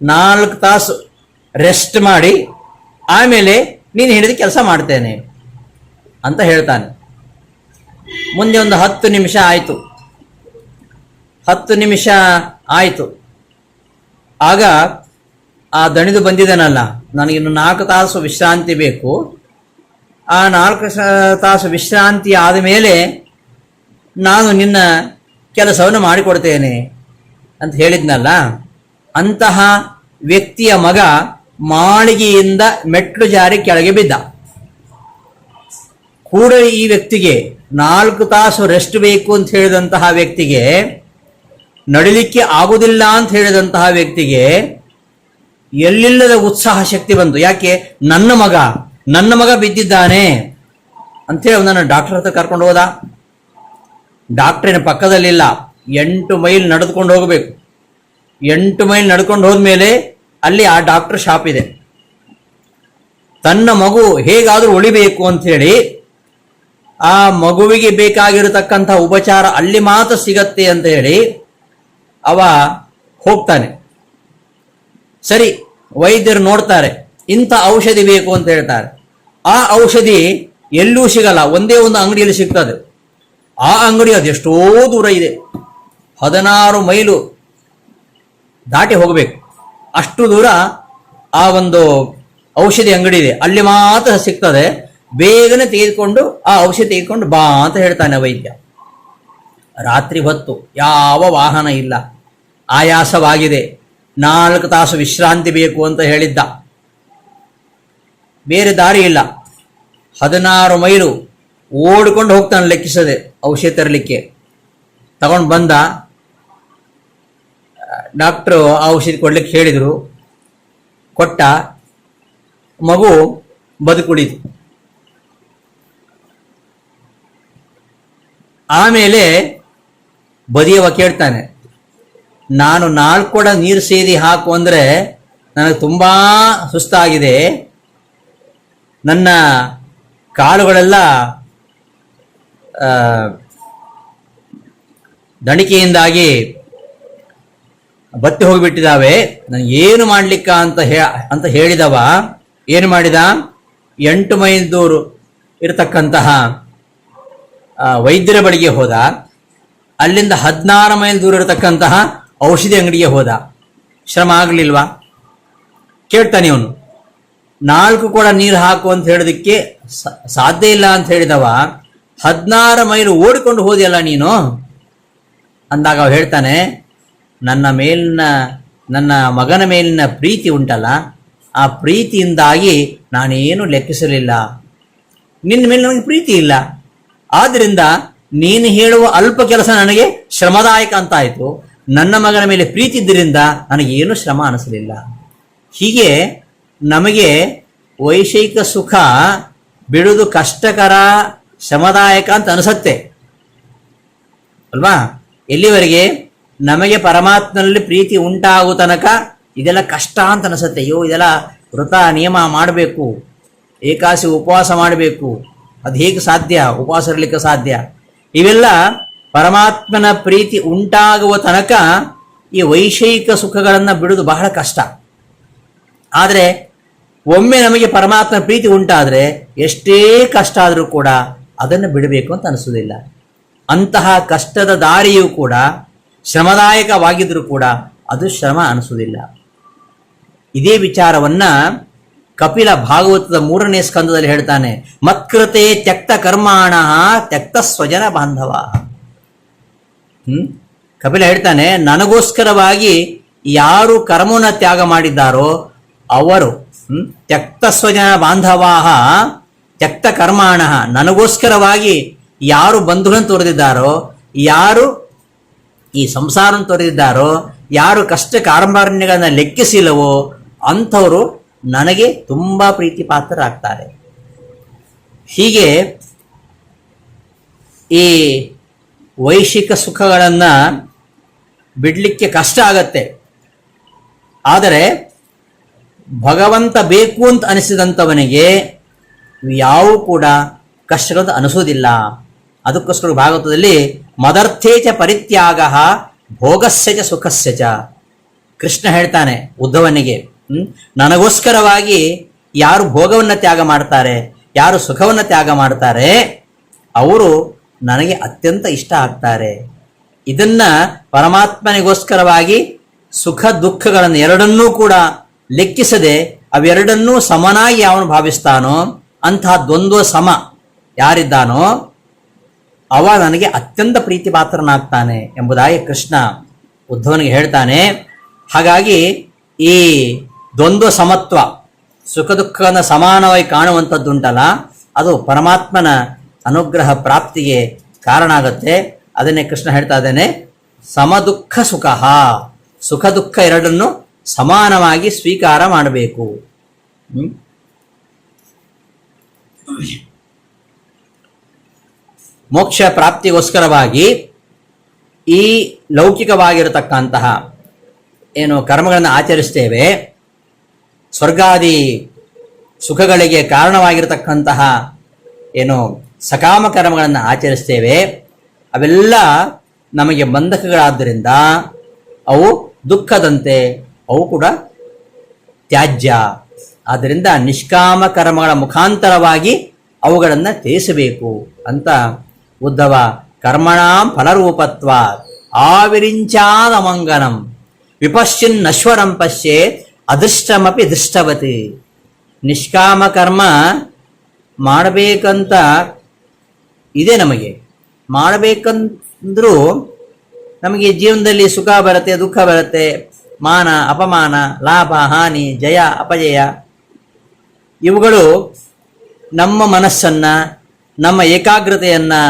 4 ತಾಸು ರೆಸ್ಟ್ ಮಾಡಿ ಆಮೇಲೆ ನೀನು ಹೇಳಿದ ಕೆಲಸ ಮಾಡ್ತೇನೆ ಅಂತ ಹೇಳ್ತಾನೆ. ಮುಂದೆ ಒಂದು 10 ನಿಮಿಷ ಆಯಿತು. 10 ನಿಮಿಷ ಆಯಿತು. ಆಗ ಆ ದಣಿದು ಬಂದಿದ್ದಾನಲ್ಲ, ನನಗಿನ್ನು 4 ತಾಸು ವಿಶ್ರಾಂತಿ ಬೇಕು, ಆ 4 ತಾಸು ವಿಶ್ರಾಂತಿ ಆದ ಮೇಲೆ ನಾನು ನಿನ್ನ ಕೆಲಸವನ್ನು ಮಾಡಿಕೊಡ್ತೇನೆ ಅಂತ ಹೇಳಿದ್ನಲ್ಲ, ಅಂತಹ ವ್ಯಕ್ತಿಯ ಮಗ ಮಾಳಿಗೆಯಿಂದ ಮೆಟ್ಲು ಜಾರಿ ಕೆಳಗೆ ಬಿದ್ದ. ಕೂಡಲೇ ಈ ವ್ಯಕ್ತಿಗೆ 4 ತಾಸು ರೆಸ್ಟ್ ಬೇಕು ಅಂತ ಹೇಳಿದಂತಹ ವ್ಯಕ್ತಿಗೆ, ನಡಿಲಿಕ್ಕೆ ಆಗುವುದಿಲ್ಲ ಅಂತ ಹೇಳಿದಂತಹ ವ್ಯಕ್ತಿಗೆ ಎಲ್ಲಿಲ್ಲದ ಉತ್ಸಾಹ ಶಕ್ತಿ ಬಂತು. ಯಾಕೆ? ನನ್ನ ಮಗ ಬಿದ್ದಿದ್ದಾನೆ ಅಂಥೇಳಿ ಅವನನ್ನು ಡಾಕ್ಟರ್ ಹತ್ರ ಕರ್ಕೊಂಡು ಹೋದ. ಡಾಕ್ಟ್ರಿನ ಪಕ್ಕದಲ್ಲಿಲ್ಲ, 8 ಮೈಲ್ ನಡೆದುಕೊಂಡು ಹೋಗಬೇಕು. 8 ಮೈಲ್ ನಡ್ಕೊಂಡು ಹೋದ್ಮೇಲೆ ಅಲ್ಲಿ ಆ ಡಾಕ್ಟರ್ ಶಾಪ್ ಇದೆ. ತನ್ನ ಮಗು ಹೇಗಾದರೂ ಉಳಿಬೇಕು ಅಂಥೇಳಿ ಆ ಮಗುವಿಗೆ ಬೇಕಾಗಿರತಕ್ಕಂಥ ಉಪಚಾರ ಅಲ್ಲಿ ಮಾತ್ರ ಸಿಗತ್ತೆ ಅಂತ ಹೇಳಿ ಅವ ಹೋಗ್ತಾನೆ. ಸರಿ, ವೈದ್ಯರು ನೋಡ್ತಾರೆ, ಇಂಥ ಔಷಧಿ ಬೇಕು ಅಂತ ಹೇಳ್ತಾರೆ. ಆ ಔಷಧಿ ಎಲ್ಲೂ ಸಿಗಲ್ಲ, ಒಂದೇ ಒಂದು ಅಂಗಡಿಯಲ್ಲಿ ಸಿಗ್ತದೆ. ಆ ಅಂಗಡಿ ಅದೆಷ್ಟೋ ದೂರ ಇದೆ, 16 ಮೈಲು ದಾಟಿ ಹೋಗಬೇಕು. ಅಷ್ಟು ದೂರ ಆ ಒಂದು ಔಷಧಿ ಅಂಗಡಿ ಇದೆ, ಅಲ್ಲಿ ಮಾತ್ರ ಸಿಗ್ತದೆ. ಬೇಗನೆ ತೆಗೆದುಕೊಂಡು ಆ ಔಷಧಿ ತೆಗೆದುಕೊಂಡು ಬಾ ಅಂತ ಹೇಳ್ತಾನೆ ವೈದ್ಯ. ರಾತ್ರಿ ಹೊತ್ತು ಯಾವ ವಾಹನ ಇಲ್ಲ, ಆಯಾಸವಾಗಿದೆ, 4 ತಾಸು ವಿಶ್ರಾಂತಿ ಬೇಕು ಅಂತ ಹೇಳಿದ್ದ. ಬೇರೆ ದಾರಿ ಇಲ್ಲ, 16 ಮೈಲು ಓಡಿಕೊಂಡು ಹೋಗ್ತಾನೆ ಲೆಕ್ಕಿಸದೆ ಔಷಧಿ ತರಲಿಕ್ಕೆ. ತಗೊಂಡು ಬಂದ. ಡಾಕ್ಟ್ರು ಆ ಔಷಧಿ ಕೊಡ್ಲಿಕ್ಕೆ ಹೇಳಿದರು, ಕೊಟ್ಟ. ಮಗು ಬದುಕುಳಿತು. ಆಮೇಲೆ ಬದಿಯವ ಕೇಳ್ತಾನೆ, ನಾನು 4 ಕೊಡ ನೀರು ಸೇದಿ ಹಾಕು ಅಂದರೆ ನನಗೆ ತುಂಬ ಸುಸ್ತಾಗಿದೆ, ನನ್ನ ಕಾಲುಗಳೆಲ್ಲ ದಣಿಕೆಯಿಂದಾಗಿ ಬತ್ತಿ ಹೋಗಿಬಿಟ್ಟಿದ್ದಾವೆ, ನನಗೆ ಏನು ಮಾಡ್ಲಿಕ್ಕ ಅಂತ ಹೇಳಿದವ ಏನು ಮಾಡಿದ, 8 ಮೈಲ್ ದೂರ ಇರತಕ್ಕಂತಹ ವೈದ್ಯರ ಬಳಿಗೆ ಹೋದ. ಅಲ್ಲಿಂದ 16 ಮೈಲ್ ದೂರ ಇರತಕ್ಕಂತಹ ಔಷಧಿ ಅಂಗಡಿಗೆ ಹೋದ. ಶ್ರಮ ಆಗಲಿಲ್ವಾ? ಕೇಳ್ತಾನೆ ಅವನು, 4 ಕೊಡ ನೀರು ಹಾಕು ಅಂತ ಹೇಳೋದಕ್ಕೆ ಸಾಧ್ಯ ಇಲ್ಲ ಅಂತ ಹೇಳಿದವ 16 ಮೈಲು ಓಡಿಕೊಂಡು ಹೋದಿಯಲ್ಲ ನೀನು ಅಂದಾಗ ಅವ ಹೇಳ್ತಾನೆ, ನನ್ನ ಮಗನ ಮೇಲಿನ ಪ್ರೀತಿ ಉಂಟಲ್ಲ, ಆ ಪ್ರೀತಿಯಿಂದಾಗಿ ನಾನೇನು ಲೆಕ್ಕಿಸಲಿಲ್ಲ, ನಿನ್ನ ಮೇಲೆ ನನಗೆ ಪ್ರೀತಿ ಇಲ್ಲ, ಆದ್ರಿಂದ ನೀನು ಹೇಳುವ ಅಲ್ಪ ಕೆಲಸ ನನಗೆ ಶ್ರಮದಾಯಕ ಅಂತ ಆಯಿತು, ನನ್ನ ಮಗನ ಮೇಲೆ ಪ್ರೀತಿ ಇದ್ದರಿಂದ ನನಗೇನು ಶ್ರಮ ಅನಿಸಲಿಲ್ಲ. ಹೀಗೆ ನಮಗೆ ವೈಷಯಿಕ ಸುಖ ಬಿಡುವುದು ಕಷ್ಟಕರ, ಶ್ರಮದಾಯಕ ಅಂತ ಅನಿಸುತ್ತೆ ಅಲ್ವಾ? ಎಲ್ಲಿವರೆಗೆ ನಮಗೆ ಪರಮಾತ್ಮನಲ್ಲಿ ಪ್ರೀತಿ ಉಂಟಾಗುವ ತನಕ ಇದೆಲ್ಲ ಕಷ್ಟ ಅಂತ ಅನಿಸುತ್ತೆ. ಅಯ್ಯೋ, ಇದೆಲ್ಲ ವ್ರತ ನಿಯಮ ಮಾಡಬೇಕು, ಏಕಾಸಿ ಉಪವಾಸ ಮಾಡಬೇಕು, ಅದು ಹೇಗೆ ಸಾಧ್ಯ, ಉಪವಾಸ ಇರಲಿಕ್ಕೆ ಸಾಧ್ಯ? ಇವೆಲ್ಲ ಪರಮಾತ್ಮನ ಪ್ರೀತಿ ಉಂಟಾಗುವ ತನಕ ಈ ವೈಷಯಿಕ ಸುಖಗಳನ್ನು ಬಿಡುವುದು ಬಹಳ ಕಷ್ಟ. ಆದರೆ ಒಮ್ಮೆ ನಮಗೆ ಪರಮಾತ್ಮನ ಪ್ರೀತಿ ಉಂಟಾದರೆ ಎಷ್ಟೇ ಕಷ್ಟ ಆದರೂ ಕೂಡ ಅದನ್ನು ಬಿಡಬೇಕು ಅಂತ ಅನಿಸೋದಿಲ್ಲ. ಅಂತಹ ಕಷ್ಟದ ದಾರಿಯೂ ಕೂಡ ಶ್ರಮದಾಯಕವಾಗಿದ್ದರೂ ಕೂಡ ಅದು ಶ್ರಮ ಅನಿಸೋದಿಲ್ಲ. ಇದೇ ವಿಚಾರವನ್ನ ಕಪಿಲ ಭಾಗವತದ 3ನೇ ಸ್ಕಂದದಲ್ಲಿ ಹೇಳ್ತಾನೆ. ಮತ್ಕೃತೆ ತ್ಯಕ್ತ ಕರ್ಮಾಣ ತ್ಯಕ್ತ ಸ್ವಜನ ಬಾಂಧವ. ಕಪಿಲ ಹೇಳ್ತಾನೆ, ನನಗೋಸ್ಕರವಾಗಿ ಯಾರು ಕರ್ಮವನ್ನು ತ್ಯಾಗ ಮಾಡಿದ್ದಾರೋ ಅವರು ತ್ಯಕ್ತ ಸ್ವಜನ ಬಾಂಧವಾಹ ತ್ಯಕ್ತ ಕರ್ಮಾಣ, ನನಗೋಸ್ಕರವಾಗಿ ಯಾರು ಬಂಧುಗಳನ್ನು ತೋರಿದಿದ್ದಾರೋ, ಯಾರು ಈ ಸಂಸಾರವನ್ನು ತೋರಿದಿದ್ದಾರೋ, ಯಾರು ಕಷ್ಟ ಕಾರಂಬಾರಣ್ಯಗಳನ್ನ ಲೆಕ್ಕಿಸಿಲ್ಲವೋ ಅಂಥವರು ನನಗೆ ತುಂಬ ಪ್ರೀತಿ ಪಾತ್ರರಾಗ್ತಾರೆ. ಹೀಗೆ ಈ ವೈಷಯಿಕ ಸುಖಗಳನ್ನು ಬಿಡಲಿಕ್ಕೆ ಕಷ್ಟ ಆಗತ್ತೆ. ಆದರೆ ಭಗವಂತ ಬೇಕು ಅಂತ ಅನಿಸಿದಂಥವನಿಗೆ ಯಾವ ಕೂಡ ಕಷ್ಟಗಳು ಅನಿಸೋದಿಲ್ಲ. ಅದಕ್ಕೋಸ್ಕರ ಭಾಗವತದಲ್ಲಿ ಮದರ್ಥೇಚ ಪರಿತ್ಯಾಗ ಭೋಗಸ್ಯ ಚ ಸುಖಸ್ಯ ಚ. ಕೃಷ್ಣ ಹೇಳ್ತಾನೆ ಉದ್ಧವನಿಗೆ, ನನಗೋಸ್ಕರವಾಗಿ ಯಾರು ಭೋಗವನ್ನು ತ್ಯಾಗ ಮಾಡ್ತಾರೆ, ಯಾರು ಸುಖವನ್ನು ತ್ಯಾಗ ಮಾಡ್ತಾರೆ, ಅವರು ನನಗೆ ಅತ್ಯಂತ ಇಷ್ಟ ಆಗ್ತಾರೆ. ಇದನ್ನ ಪರಮಾತ್ಮನಿಗೋಸ್ಕರವಾಗಿ ಸುಖ ದುಃಖಗಳನ್ನು ಎರಡನ್ನೂ ಕೂಡ ಲೆಕ್ಕಿಸದೆ ಅವೆರಡನ್ನೂ ಸಮನಾಗಿ ಅವನು ಭಾವಿಸ್ತಾನೋ, ಅಂತಹ ದ್ವಂದ್ವ ಸಮ ಯಾರಿದ್ದಾನೋ ಅವ ನನಗೆ ಅತ್ಯಂತ ಪ್ರೀತಿ ಪಾತ್ರನಾಗ್ತಾನೆ ಎಂಬುದಾಗಿ ಕೃಷ್ಣ ಉದ್ಧವನಿಗೆ ಹೇಳ್ತಾನೆ. ಹಾಗಾಗಿ ಈ ದ್ವಂದ್ವ ಸಮತ್ವ, ಸುಖ ದುಃಖವನ್ನು ಸಮಾನವಾಗಿ ಕಾಣುವಂಥದ್ದುಂಟಲ್ಲ, ಅದು ಪರಮಾತ್ಮನ ಅನುಗ್ರಹ ಪ್ರಾಪ್ತಿಗೆ ಕಾರಣ ಆಗುತ್ತೆ. ಅದನ್ನೇ ಕೃಷ್ಣ ಹೇಳ್ತಾ ಇದ್ದಾನೆ, ಸಮದುಃಖ ಸುಖ, ಸುಖ ದುಃಖ ಎರಡನ್ನು ಸಮಾನವಾಗಿ ಸ್ವೀಕಾರ ಮಾಡಬೇಕು. ಮೋಕ್ಷ ಪ್ರಾಪ್ತಿಗೋಸ್ಕರವಾಗಿ ಈ ಲೌಕಿಕವಾಗಿರತಕ್ಕಂತಹ ಏನು ಕರ್ಮಗಳನ್ನು ಆಚರಿಸ್ತೇವೆ, ಸ್ವರ್ಗಾದಿ ಸುಖಗಳಿಗೆ ಕಾರಣವಾಗಿರತಕ್ಕಂತಹ ಏನು ಸಕಾಮ ಕರ್ಮಗಳನ್ನು ಆಚರಿಸ್ತೇವೆ, ಅವೆಲ್ಲ ನಮಗೆ ಬಂಧಕಗಳಾದ್ದರಿಂದ ಅವು ದುಃಖದಂತೆ, ಅವು ಕೂಡ ತ್ಯಾಜ್ಯ. ಆದ್ದರಿಂದ ನಿಷ್ಕಾಮ ಕರ್ಮಗಳ ಮುಖಾಂತರವಾಗಿ ಅವುಗಳನ್ನು ತ್ಯಜಿಸಬೇಕು ಅಂತ ಉದ್ಧವ ಕರ್ಮಣಾಂ ಫಲರೂಪತ್ವ ಆವಿರಿಂಚಾದ ಮಂಗನಂ ವಿಪಶ್ಚಿನ್ ನಶ್ವರಂ ಪಶ್ಯೇತ್ ಅದೃಷ್ಟಮಪಿ ದೃಷ್ಟವತಿ. ನಿಷ್ಕಾಮ ಕರ್ಮ ಮಾಡಬೇಕಂತ ಇದೆ, ನಮಗೆ ಮಾಡಬೇಕಂದ್ರೂ ನಮಗೆ ಜೀವನದಲ್ಲಿ ಸುಖ ಬರುತ್ತೆ, ದುಃಖ ಬರುತ್ತೆ, ಮಾನ ಅಪಮಾನ, ಲಾಭ ಹಾನಿ, ಜಯ ಅಪಜಯ, ಇವುಗಳು ನಮ್ಮ ಮನಸ್ಸನ್ನು, ನಮ್ಮ ಏಕಾಗ್ರತೆಯನ್ನು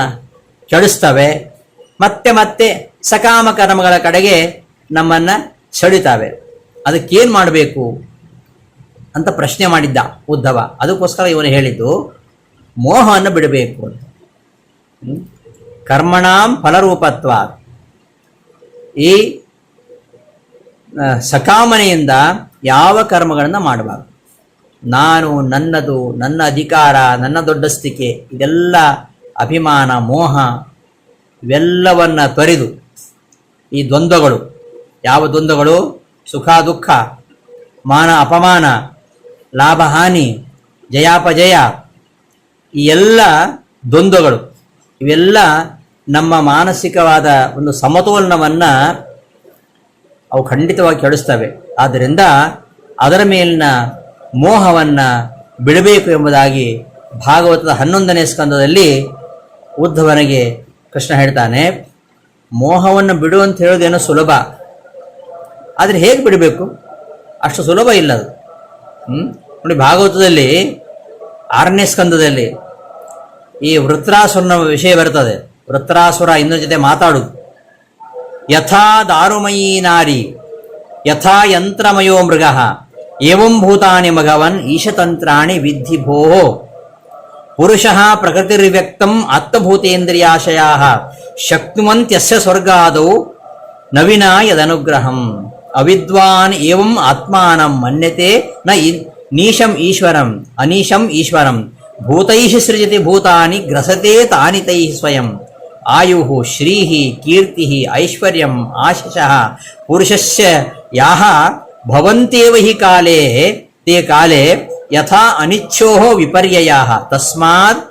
ಕೆಡಿಸ್ತವೆ. ಮತ್ತೆ ಮತ್ತೆ ಸಕಾಮ ಕರ್ಮಗಳ ಕಡೆಗೆ ನಮ್ಮನ್ನು ಸೆಳಿತಾವೆ. ಅದಕ್ಕೇನು ಮಾಡಬೇಕು ಅಂತ ಪ್ರಶ್ನೆ ಮಾಡಿದ್ದ ಉದ್ಧವ. ಅದಕ್ಕೋಸ್ಕರ ಇವನು ಹೇಳಿದ್ದು ಮೋಹವನ್ನು ಬಿಡಬೇಕು ಅಂತ. ಕರ್ಮಣಾಂ ಫಲರೂಪತ್ವ, ಈ ಸಕಾಮನೆಯಿಂದ ಯಾವ ಕರ್ಮಗಳನ್ನು ಮಾಡಬಾರ್ದು. ನಾನು, ನನ್ನದು, ನನ್ನ ಅಧಿಕಾರ, ನನ್ನ ದೊಡ್ಡಸ್ತಿಕೆ, ಇದೆಲ್ಲ ಅಭಿಮಾನ, ಮೋಹ, ಇವೆಲ್ಲವನ್ನ ತೊರೆದು ಈ ದ್ವಂದ್ವಗಳು, ಯಾವ ದ್ವಂದ್ವಗಳು? ಸುಖ ದುಃಖ, ಮಾನ ಅಪಮಾನ, ಲಾಭ ಹಾನಿ, ಜಯಾಪಜಯ, ಈ ಎಲ್ಲ ದ್ವಂದ್ವಗಳು, ಇವೆಲ್ಲ ನಮ್ಮ ಮಾನಸಿಕವಾದ ಒಂದು ಸಮತೋಲನವನ್ನು ಅವು ಖಂಡಿತವಾಗಿ ಕೆಡಿಸ್ತವೆ. ಆದ್ದರಿಂದ ಅದರ ಮೇಲಿನ ಮೋಹವನ್ನು ಬಿಡಬೇಕು ಎಂಬುದಾಗಿ ಭಾಗವತದ 11ನೇ ಸ್ಕಂದದಲ್ಲಿ ಉದ್ಧವನಿಗೆ ಕೃಷ್ಣ ಹೇಳ್ತಾನೆ. ಮೋಹವನ್ನು ಬಿಡು ಅಂತ ಹೇಳೋದೇನೋ ಸುಲಭ, ಆದರೆ ಹೇಗೆ ಬಿಡಬೇಕು ಅಷ್ಟು ಸುಲಭ ಇಲ್ಲ ಅದು. ನೋಡಿ, ಭಾಗವತದಲ್ಲಿ 6ನೇ ಸ್ಕಂದದಲ್ಲಿ ಈ ವೃತ್ರಾಸುರನ ವಿಷಯ ಬರ್ತದೆ. ವೃತ್ರಾಸುರ ಇನ್ನೊಂದು ಜೊತೆ ಮಾತಾಡುದು. ಯಥಾ ದಾರುಮಯೀ ನಾರಿ ಯಥಾ ಯಂತ್ರಮಯೋ ಮೃಗ ಏವಂ ಭೂತಾನಿ ಭಗವನ್ ಈಶತಂತ್ರಾಣಿ ವಿದ್ಧಿ ಭೋ ಪುರುಷಃ ಪ್ರಕೃತಿರ್ವ್ಯಕ್ತಂ ಆತ್ಮಭೂತೇಂದ್ರಿಯಾಶಯಾಃ ಶಕ್ನುವಂತ್ಯಸ್ಯ ಸ್ವರ್ಗಾದೌ ನವಿನಾ ಯದನುಗ್ರಹಂ ಅವಿದ್ವಾನ್ ಏವಂ ಆತ್ಮಾನಂ ಮನ್ಯತೆ ನೀಶಂ ಈಶ್ವರಂ ಅನೀಶಂ ಈಶ್ವರಂ ಭೂತೈಃ ಸೃಜತಿ ಭೂತಾನಿ ಗ್ರಸತೆ ತಾನಿ ತೈಃ ಸ್ವಯಂ ಆಯುಃ ಶ್ರೀಃ ಕೀರ್ತಿಃ ಐಶ್ವರ್ಯಂ ಆಶಿಷಃ ಪುರುಷಸ್ಯ ಯಾಃ ಭವಂತೇವ ಹಿ ಕಾಲೇ ತೇ ಕಾಲೇ ಯಥಾ ಅನಿಚ್ಛೋಃ ವಿಪರ್ಯಯಾಃ ತಸ್ಮಾತ್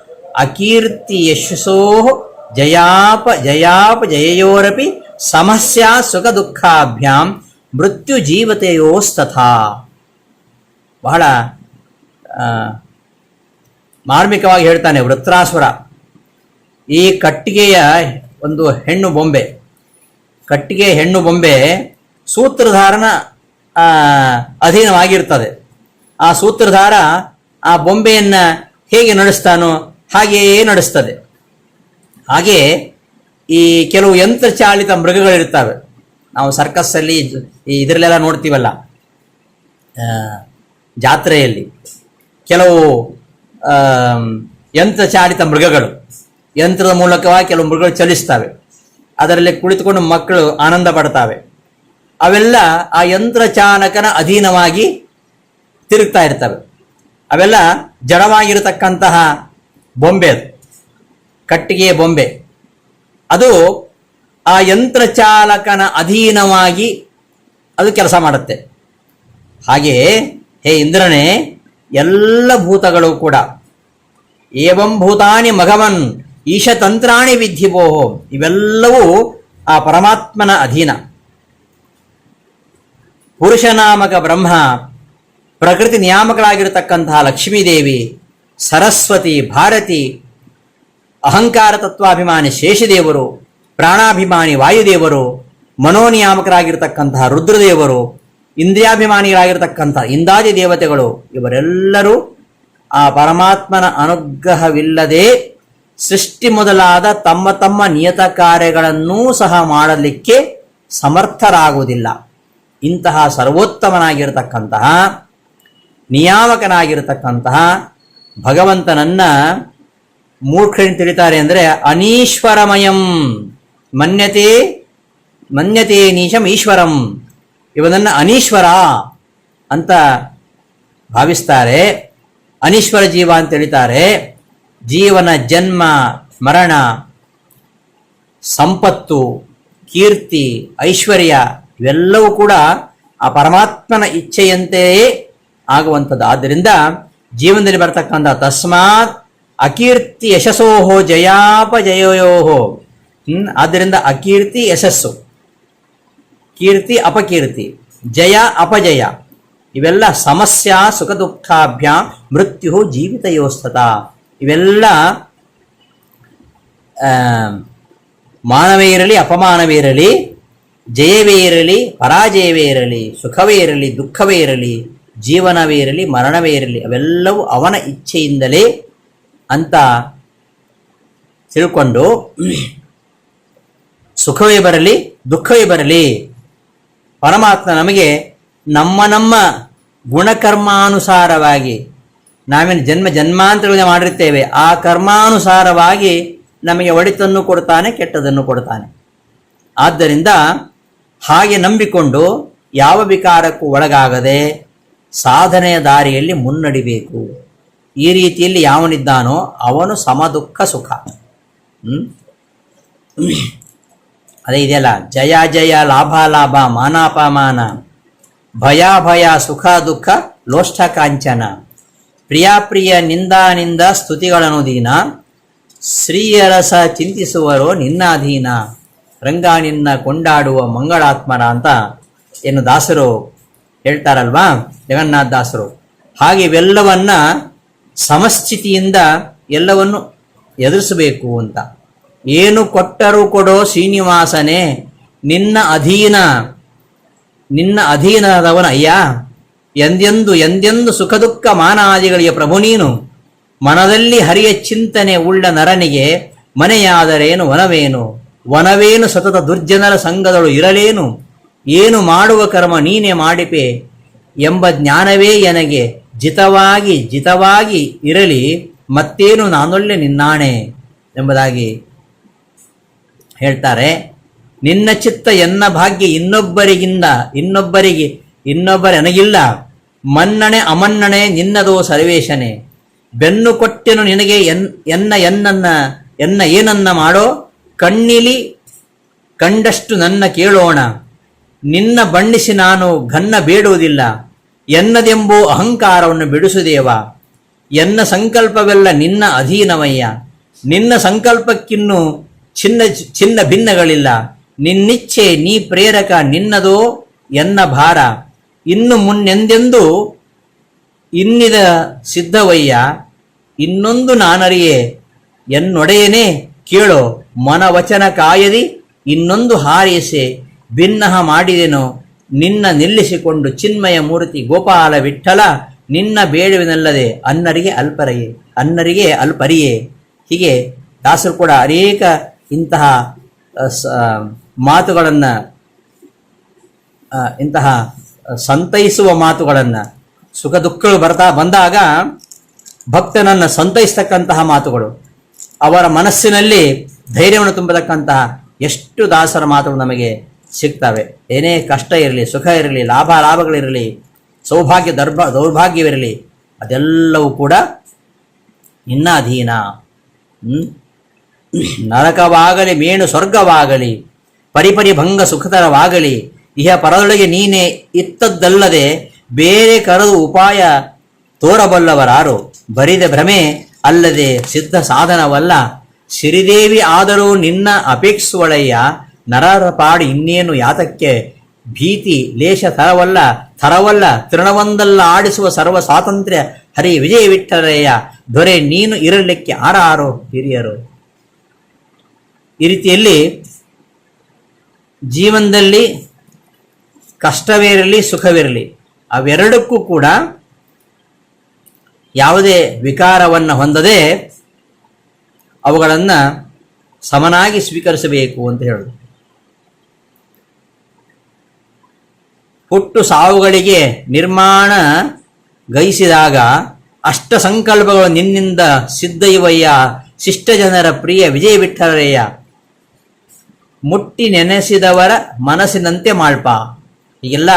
ಅಕೀರ್ತಿ ಯಶಸೋಃ ಜಯಾಪಜಯಯೋರಪಿ ಸಮಸ್ಯಾ ಸುಖ ದುಃಖಾಭ್ಯಾಂ ಮೃತ್ಯು ಜೀವತೆಯೋಸ್ತಥಾ. ಬಹಳ ಮಾರ್ಮಿಕವಾಗಿ ಹೇಳ್ತಾನೆ ವೃತ್ರಾಸುರ. ಈ ಕಟ್ಟಿಗೆಯ ಒಂದು ಹೆಣ್ಣು ಬೊಂಬೆ, ಕಟ್ಟಿಗೆ ಹೆಣ್ಣು ಬೊಂಬೆ ಸೂತ್ರಧಾರನ ಅಧೀನವಾಗಿರ್ತದೆ. ಆ ಸೂತ್ರಧಾರ ಆ ಬೊಂಬೆಯನ್ನ ಹೇಗೆ ನಡೆಸ್ತಾನೋ ಹಾಗೆಯೇ ನಡೆಸ್ತದೆ. ಹಾಗೆ ಈ ಕೆಲವು ಯಂತ್ರಚಾಲಿತ ಮೃಗಗಳಿರ್ತವೆ. ನಾವು ಸರ್ಕಸ್ಸಲ್ಲಿ ಇದರಲ್ಲೆಲ್ಲ ನೋಡ್ತೀವಲ್ಲ, ಜಾತ್ರೆಯಲ್ಲಿ ಕೆಲವು ಯಂತ್ರಚಾಲಿತ ಮೃಗಗಳು, ಯಂತ್ರದ ಮೂಲಕವಾಗಿ ಕೆಲವು ಮೃಗಗಳು ಚಲಿಸ್ತವೆ. ಅದರಲ್ಲಿ ಕುಳಿತುಕೊಂಡು ಮಕ್ಕಳು ಆನಂದ ಪಡ್ತಾವೆ. ಅವೆಲ್ಲ ಆ ಯಂತ್ರ ಚಾಲಕನ ಅಧೀನವಾಗಿ ತಿರುಗ್ತಾ ಇರ್ತವೆ. ಅವೆಲ್ಲ ಜಡವಾಗಿರತಕ್ಕಂತಹ ಬೊಂಬೆ, ಅದು ಕಟ್ಟಿಗೆಯ ಬೊಂಬೆ. ಅದು ಆ ಯಂತ್ರ ಚಾಲಕನ ಅಧೀನವಾಗಿ ಅದು ಕೆಲಸ ಮಾಡುತ್ತೆ. ಹಾಗೆಯೇ ಹೇ ಇಂದ್ರನೇ, ಎಲ್ಲ ಭೂತಗಳು ಕೂಡ ಏವಂ ಭೂತಾನಿ ಮಘವನ್ ಈಶತಂತ್ರಾಣಿ ವಿದ್ಧಿಭೋ, ಇವೆಲ್ಲವೂ ಆ ಪರಮಾತ್ಮನ ಅಧೀನ. ಪುರುಷನಾಮಕ ಬ್ರಹ್ಮ, ಪ್ರಕೃತಿ ನಿಯಾಮಕಳಾಗಿರತಕ್ಕಂತಹ ಲಕ್ಷ್ಮೀದೇವಿ, ಸರಸ್ವತಿ, ಭಾರತಿ, ಅಹಂಕಾರ ತತ್ವಾಭಿಮಾನಿ ಶೇಷದೇವರು, ಪ್ರಾಣಾಭಿಮಾನಿ ವಾಯುದೇವರು, ಮನೋನಿಯಾಮಕರಾಗಿರ್ತಕ್ಕಂತಹ ರುದ್ರದೇವರು, ಇಂದ್ರಿಯಾಭಿಮಾನಿಗಳಾಗಿರ್ತಕ್ಕಂತಹ ಇಂದಾದಿ ದೇವತೆಗಳು, ಇವರೆಲ್ಲರೂ ಆ ಪರಮಾತ್ಮನ ಅನುಗ್ರಹವಿಲ್ಲದೆ ಸೃಷ್ಟಿ ಮೊದಲಾದ ತಮ್ಮ ತಮ್ಮ ನಿಯತ ಕಾರ್ಯಗಳನ್ನೂ ಸಹ ಮಾಡಲಿಕ್ಕೆ ಸಮರ್ಥರಾಗುವುದಿಲ್ಲ. ಇಂತಹ ಸರ್ವೋತ್ತಮನಾಗಿರತಕ್ಕಂತಹ ನಿಯಾಮಕನಾಗಿರತಕ್ಕಂತಹ ಭಗವಂತನನ್ನ ಮೂರ್ಖರು ತಿಳಿತಾರೆ ಅಂದರೆ ಅನೀಶ್ವರಮಯಂ ಮನ್ಯತೆ ನೀಶಂ ಈಶ್ವರಂ, ಇವನನ್ನು ಅನೀಶ್ವರ ಅಂತ ಭಾವಿಸ್ತಾರೆ. ಅನೀಶ್ವರ ಜೀವ ಅಂತ ತಿಳಿತಾರೆ. ಜೀವನ ಜನ್ಮ ಮರಣ, ಸಂಪತ್ತು, ಕೀರ್ತಿ, ಐಶ್ವರ್ಯ ಇವೆಲ್ಲವೂ ಕೂಡ ಆ ಪರಮಾತ್ಮನ ಇಚ್ಛೆಯಂತೆಯೇ ಆಗುವಂಥದ್ದು. ಆದ್ದರಿಂದ ಜೀವನದಲ್ಲಿ ಬರ್ತಕ್ಕಂಥ ತಸ್ಮಾತ್ ಅಕೀರ್ತಿ ಯಶಸ್ಸೋಹೋ ಜಯಾಪಜಯೋಹೋ. ಆದ್ದರಿಂದ ಅಕೀರ್ತಿ ಯಶಸ್ಸು, ಕೀರ್ತಿ ಅಪಕೀರ್ತಿ, ಜಯ ಅಪಜಯ ಇವೆಲ್ಲ ಸಮಸ್ಯಾ ಸುಖ ದುಃಖಾಭ್ಯಾಂ ಮೃತ್ಯು ಜೀವಿತಯೋಸ್ತತ. ಇವೆಲ್ಲ ಮಾನವೇ ಇರಲಿ ಅಪಮಾನವೇ ಇರಲಿ, ಜಯವೇ ಇರಲಿ ಪರಾಜಯವೇ ಇರಲಿ, ಸುಖವೇ ಇರಲಿ ದುಃಖವೇ ಇರಲಿ, ಜೀವನವೇ ಇರಲಿ ಮರಣವೇ ಇರಲಿ, ಅವೆಲ್ಲವೂ ಅವನ ಇಚ್ಛೆಯಿಂದಲೇ ಅಂತ ತಿಳ್ಕೊಂಡು ಸುಖವೇ ಬರಲಿ ದುಃಖವೇ ಬರಲಿ ಪರಮಾತ್ಮ ನಮಗೆ ನಮ್ಮ ಗುಣಕರ್ಮಾನುಸಾರವಾಗಿ ನಾವೇನು ಜನ್ಮಾಂತರಗಳನ್ನು ಮಾಡಿರ್ತೇವೆ ಆ ಕರ್ಮಾನುಸಾರವಾಗಿ ನಮಗೆ ಒಳಿತನ್ನು ಕೊಡ್ತಾನೆ, ಕೆಟ್ಟದನ್ನು ಕೊಡ್ತಾನೆ. ಆದ್ದರಿಂದ ಹಾಗೆ ನಂಬಿಕೊಂಡು ಯಾವ ವಿಕಾರಕ್ಕೂ ಒಳಗಾಗದೆ ಸಾಧನೆಯ ದಾರಿಯಲ್ಲಿ ಮುನ್ನಡಿಬೇಕು. ಈ ರೀತಿಯಲ್ಲಿ ಯಾವನಿದ್ದಾನೋ ಅವನು ಸಮದುಃಖ ಸುಖ. ಅದೇ ಇದೆಯಲ್ಲ, ಜಯ ಜಯ ಲಾಭ ಲಾಭ ಮಾನಾಪಮಾನ ಭಯ ಭಯ ಸುಖ ದುಃಖ ಲೋಷ್ಠ ಕಾಂಚನ ಪ್ರಿಯಾಪ್ರಿಯ ನಿಂದ ಸ್ತುತಿಗಳನುದೀನ ಶ್ರೀಯರಸ ಚಿಂತಿಸುವರೋ ನಿನ್ನಾಧೀನ ರಂಗ ನಿನ್ನ ಕೊಂಡಾಡುವ ಮಂಗಳಾತ್ಮನ ಅಂತ ಏನು ದಾಸರು ಹೇಳ್ತಾರಲ್ವಾ, ಜಗನ್ನಾಥ ದಾಸರು. ಹಾಗೆ ಇವೆಲ್ಲವನ್ನ ಸಮಸ್ಥಿತಿಯಿಂದ ಎಲ್ಲವನ್ನು ಎದುರಿಸಬೇಕು ಅಂತ. ಏನು ಕೊಟ್ಟರೂ ಕೊಡೋ ಶ್ರೀನಿವಾಸನೇ, ನಿನ್ನ ಅಧೀನದವನ ಅಯ್ಯ, ಎಂದೆಂದು ಸುಖ ದುಃಖ ಮಾನಾದಿಗಳಿಗೆ ಪ್ರಭು ನೀನು. ಮನದಲ್ಲಿ ಹರಿಯ ಚಿಂತನೆ ಉಳ್ಳ ನರನಿಗೆ ಮನೆಯಾದರೇನು ವನವೇನು ಸತತ ದುರ್ಜನರ ಸಂಘದಳು ಇರಲೇನು. ಏನು ಮಾಡುವ ಕರ್ಮ ನೀನೇ ಮಾಡಿಪೆ, ಎಂಬ ಜ್ಞಾನವೇ ನನಗೆ ಜಿತವಾಗಿ ಇರಲಿ, ಮತ್ತೇನು ನಾನೊಲ್ಲೆ ನಿನ್ನಾಣೆ ಎಂಬುದಾಗಿ ಹೇಳ್ತಾರೆ. ನಿನ್ನ ಚಿತ್ತ ಎನ್ನ ಭಾಗ್ಯ ಇನ್ನೊಬ್ಬರೆನಗಿಲ್ಲ, ಮನ್ನಣೆ ಅಮನ್ನಣೆ ನಿನ್ನದೋ ಸರ್ವೇಶನೆ. ಬೆನ್ನು ಕೊಟ್ಟೆನು ನಿನಗೆ ಎನ್ನ ಏನನ್ನ ಮಾಡೋ, ಕಣ್ಣಿಲಿ ಕಂಡಷ್ಟು ನನ್ನ ಕೇಳೋಣ. ನಿನ್ನ ಬಣ್ಣಿಸಿ ನಾನು ಘನ್ನ ಬೇಡುವುದಿಲ್ಲ, ಎನ್ನದೆಂಬೋ ಅಹಂಕಾರವನ್ನು ಬಿಡಿಸುದೇವ. ಎನ್ನ ಸಂಕಲ್ಪವೆಲ್ಲ ನಿನ್ನ ಅಧೀನವಯ್ಯ, ನಿನ್ನ ಸಂಕಲ್ಪಕ್ಕಿನ್ನೂ ಚಿನ್ನ ಭಿನ್ನಗಳಿಲ್ಲ. ನಿನ್ನಿಚ್ಛೆ ನೀ ಪ್ರೇರಕ, ನಿನ್ನದೋ ಎನ್ನ ಭಾರ. ಇನ್ನು ಮುನ್ನೆಂದೆಂದು ಇನ್ನಿದ ಸಿದ್ಧವಯ್ಯ, ಇನ್ನೊಂದು ನಾನರಿಯೇ ಎನ್ನೊಡೆಯನೇ ಕೇಳೋ. ಮನವಚನ ಕಾಯದಿ ಇನ್ನೊಂದು ಹಾರೈಸೆ, ಭಿನ್ನಹ ಮಾಡಿದೆನೋ ನಿನ್ನ ನಿಲ್ಲಿಸಿಕೊಂಡು. ಚಿನ್ಮಯ ಮೂರ್ತಿ ಗೋಪಾಲ ವಿಠಲ, ನಿನ್ನ ಬೇಡುವಿನಲ್ಲದೆ ಅನ್ನರಿಗೆ ಅಲ್ಪರಿಯೇ. ಹೀಗೆ ದಾಸರು ಕೂಡ ಅನೇಕ ಇಂತಹ ಮಾತುಗಳನ್ನು, ಇಂತಹ ಸಂತೈಸುವ ಮಾತುಗಳನ್ನು, ಸುಖ ದುಃಖಗಳು ಬಂದಾಗ ಭಕ್ತನನ್ನು ಸಂತೈಸ್ತಕ್ಕಂತಹ ಮಾತುಗಳು, ಅವರ ಮನಸ್ಸಿನಲ್ಲಿ ಧೈರ್ಯವನ್ನು ತುಂಬತಕ್ಕಂತಹ ಎಷ್ಟು ದಾಸರ ಮಾತುಗಳು ನಮಗೆ ಸಿಗ್ತವೆ. ಏನೇ ಕಷ್ಟ ಇರಲಿ, ಸುಖ ಇರಲಿ, ಲಾಭಗಳಿರಲಿ, ಸೌಭಾಗ್ಯ ದೌರ್ಭಾಗ್ಯವಿರಲಿ, ಅದೆಲ್ಲವೂ ಕೂಡ ನಿನ್ನ ಅಧೀನ. ನರಕವಾಗಲಿ ಮೇಣು ಸ್ವರ್ಗವಾಗಲಿ, ಪರಿಪರಿ ಭಂಗ ಸುಖತರವಾಗಲಿ, ಇಹ ಪರದೊಳಗೆ ನೀನೇ ಇತ್ತದ್ದಲ್ಲದೆ ಬೇರೆ ಕರೆದು ಉಪಾಯ ತೋರಬಲ್ಲವರಾರು. ಬರಿದ ಭ್ರಮೆ ಅಲ್ಲದೆ ಸಿದ್ಧ ಸಾಧನವಲ್ಲ, ಸಿರಿದೇವಿ ಆದರೂ ನಿನ್ನ ಅಪೇಕ್ಷುವಳಯ್ಯ. ನರರ ಪಾಡು ಇನ್ನೇನು ಯಾತಕ್ಕೆ ಭೀತಿ ಲೇಷ ಥರವಲ್ಲ ತೃಣವೊಂದಲ್ಲ ಆಡಿಸುವ ಸರ್ವ ಸ್ವಾತಂತ್ರ್ಯ ಹರಿ ವಿಜಯ ವಿಠಲಯ್ಯ. ದೊರೆ ನೀನು ಇರಲಿಕ್ಕೆ ಆರಾರು ಹಿರಿಯರು. ಈ ರೀತಿಯಲ್ಲಿ ಜೀವನದಲ್ಲಿ ಕಷ್ಟವಿರಲಿ ಸುಖವಿರಲಿ, ಅವೆರಡಕ್ಕೂ ಕೂಡ ಯಾವುದೇ ವಿಕಾರವನ್ನು ಹೊಂದದೆ ಅವುಗಳನ್ನು ಸಮನಾಗಿ ಸ್ವೀಕರಿಸಬೇಕು ಅಂತ ಹೇಳುದು. ಹುಟ್ಟು ಸಾವುಗಳಿಗೆ ನಿರ್ಮಾಣ ಗೈಸಿದಾಗ ಅಷ್ಟ ಸಂಕಲ್ಪಗಳು ನಿನ್ನಿಂದ ಸಿದ್ಧ ಇವಯ್ಯ. ಶಿಷ್ಟ ಜನರ ಪ್ರಿಯ ವಿಜಯ ವಿಠಲಯ್ಯ, ಮುಟ್ಟಿ ನೆನೆಸಿದವರ ಮನಸ್ಸಿನಂತೆ ಮಾಳ್ಪ. ಹೀಗೆಲ್ಲ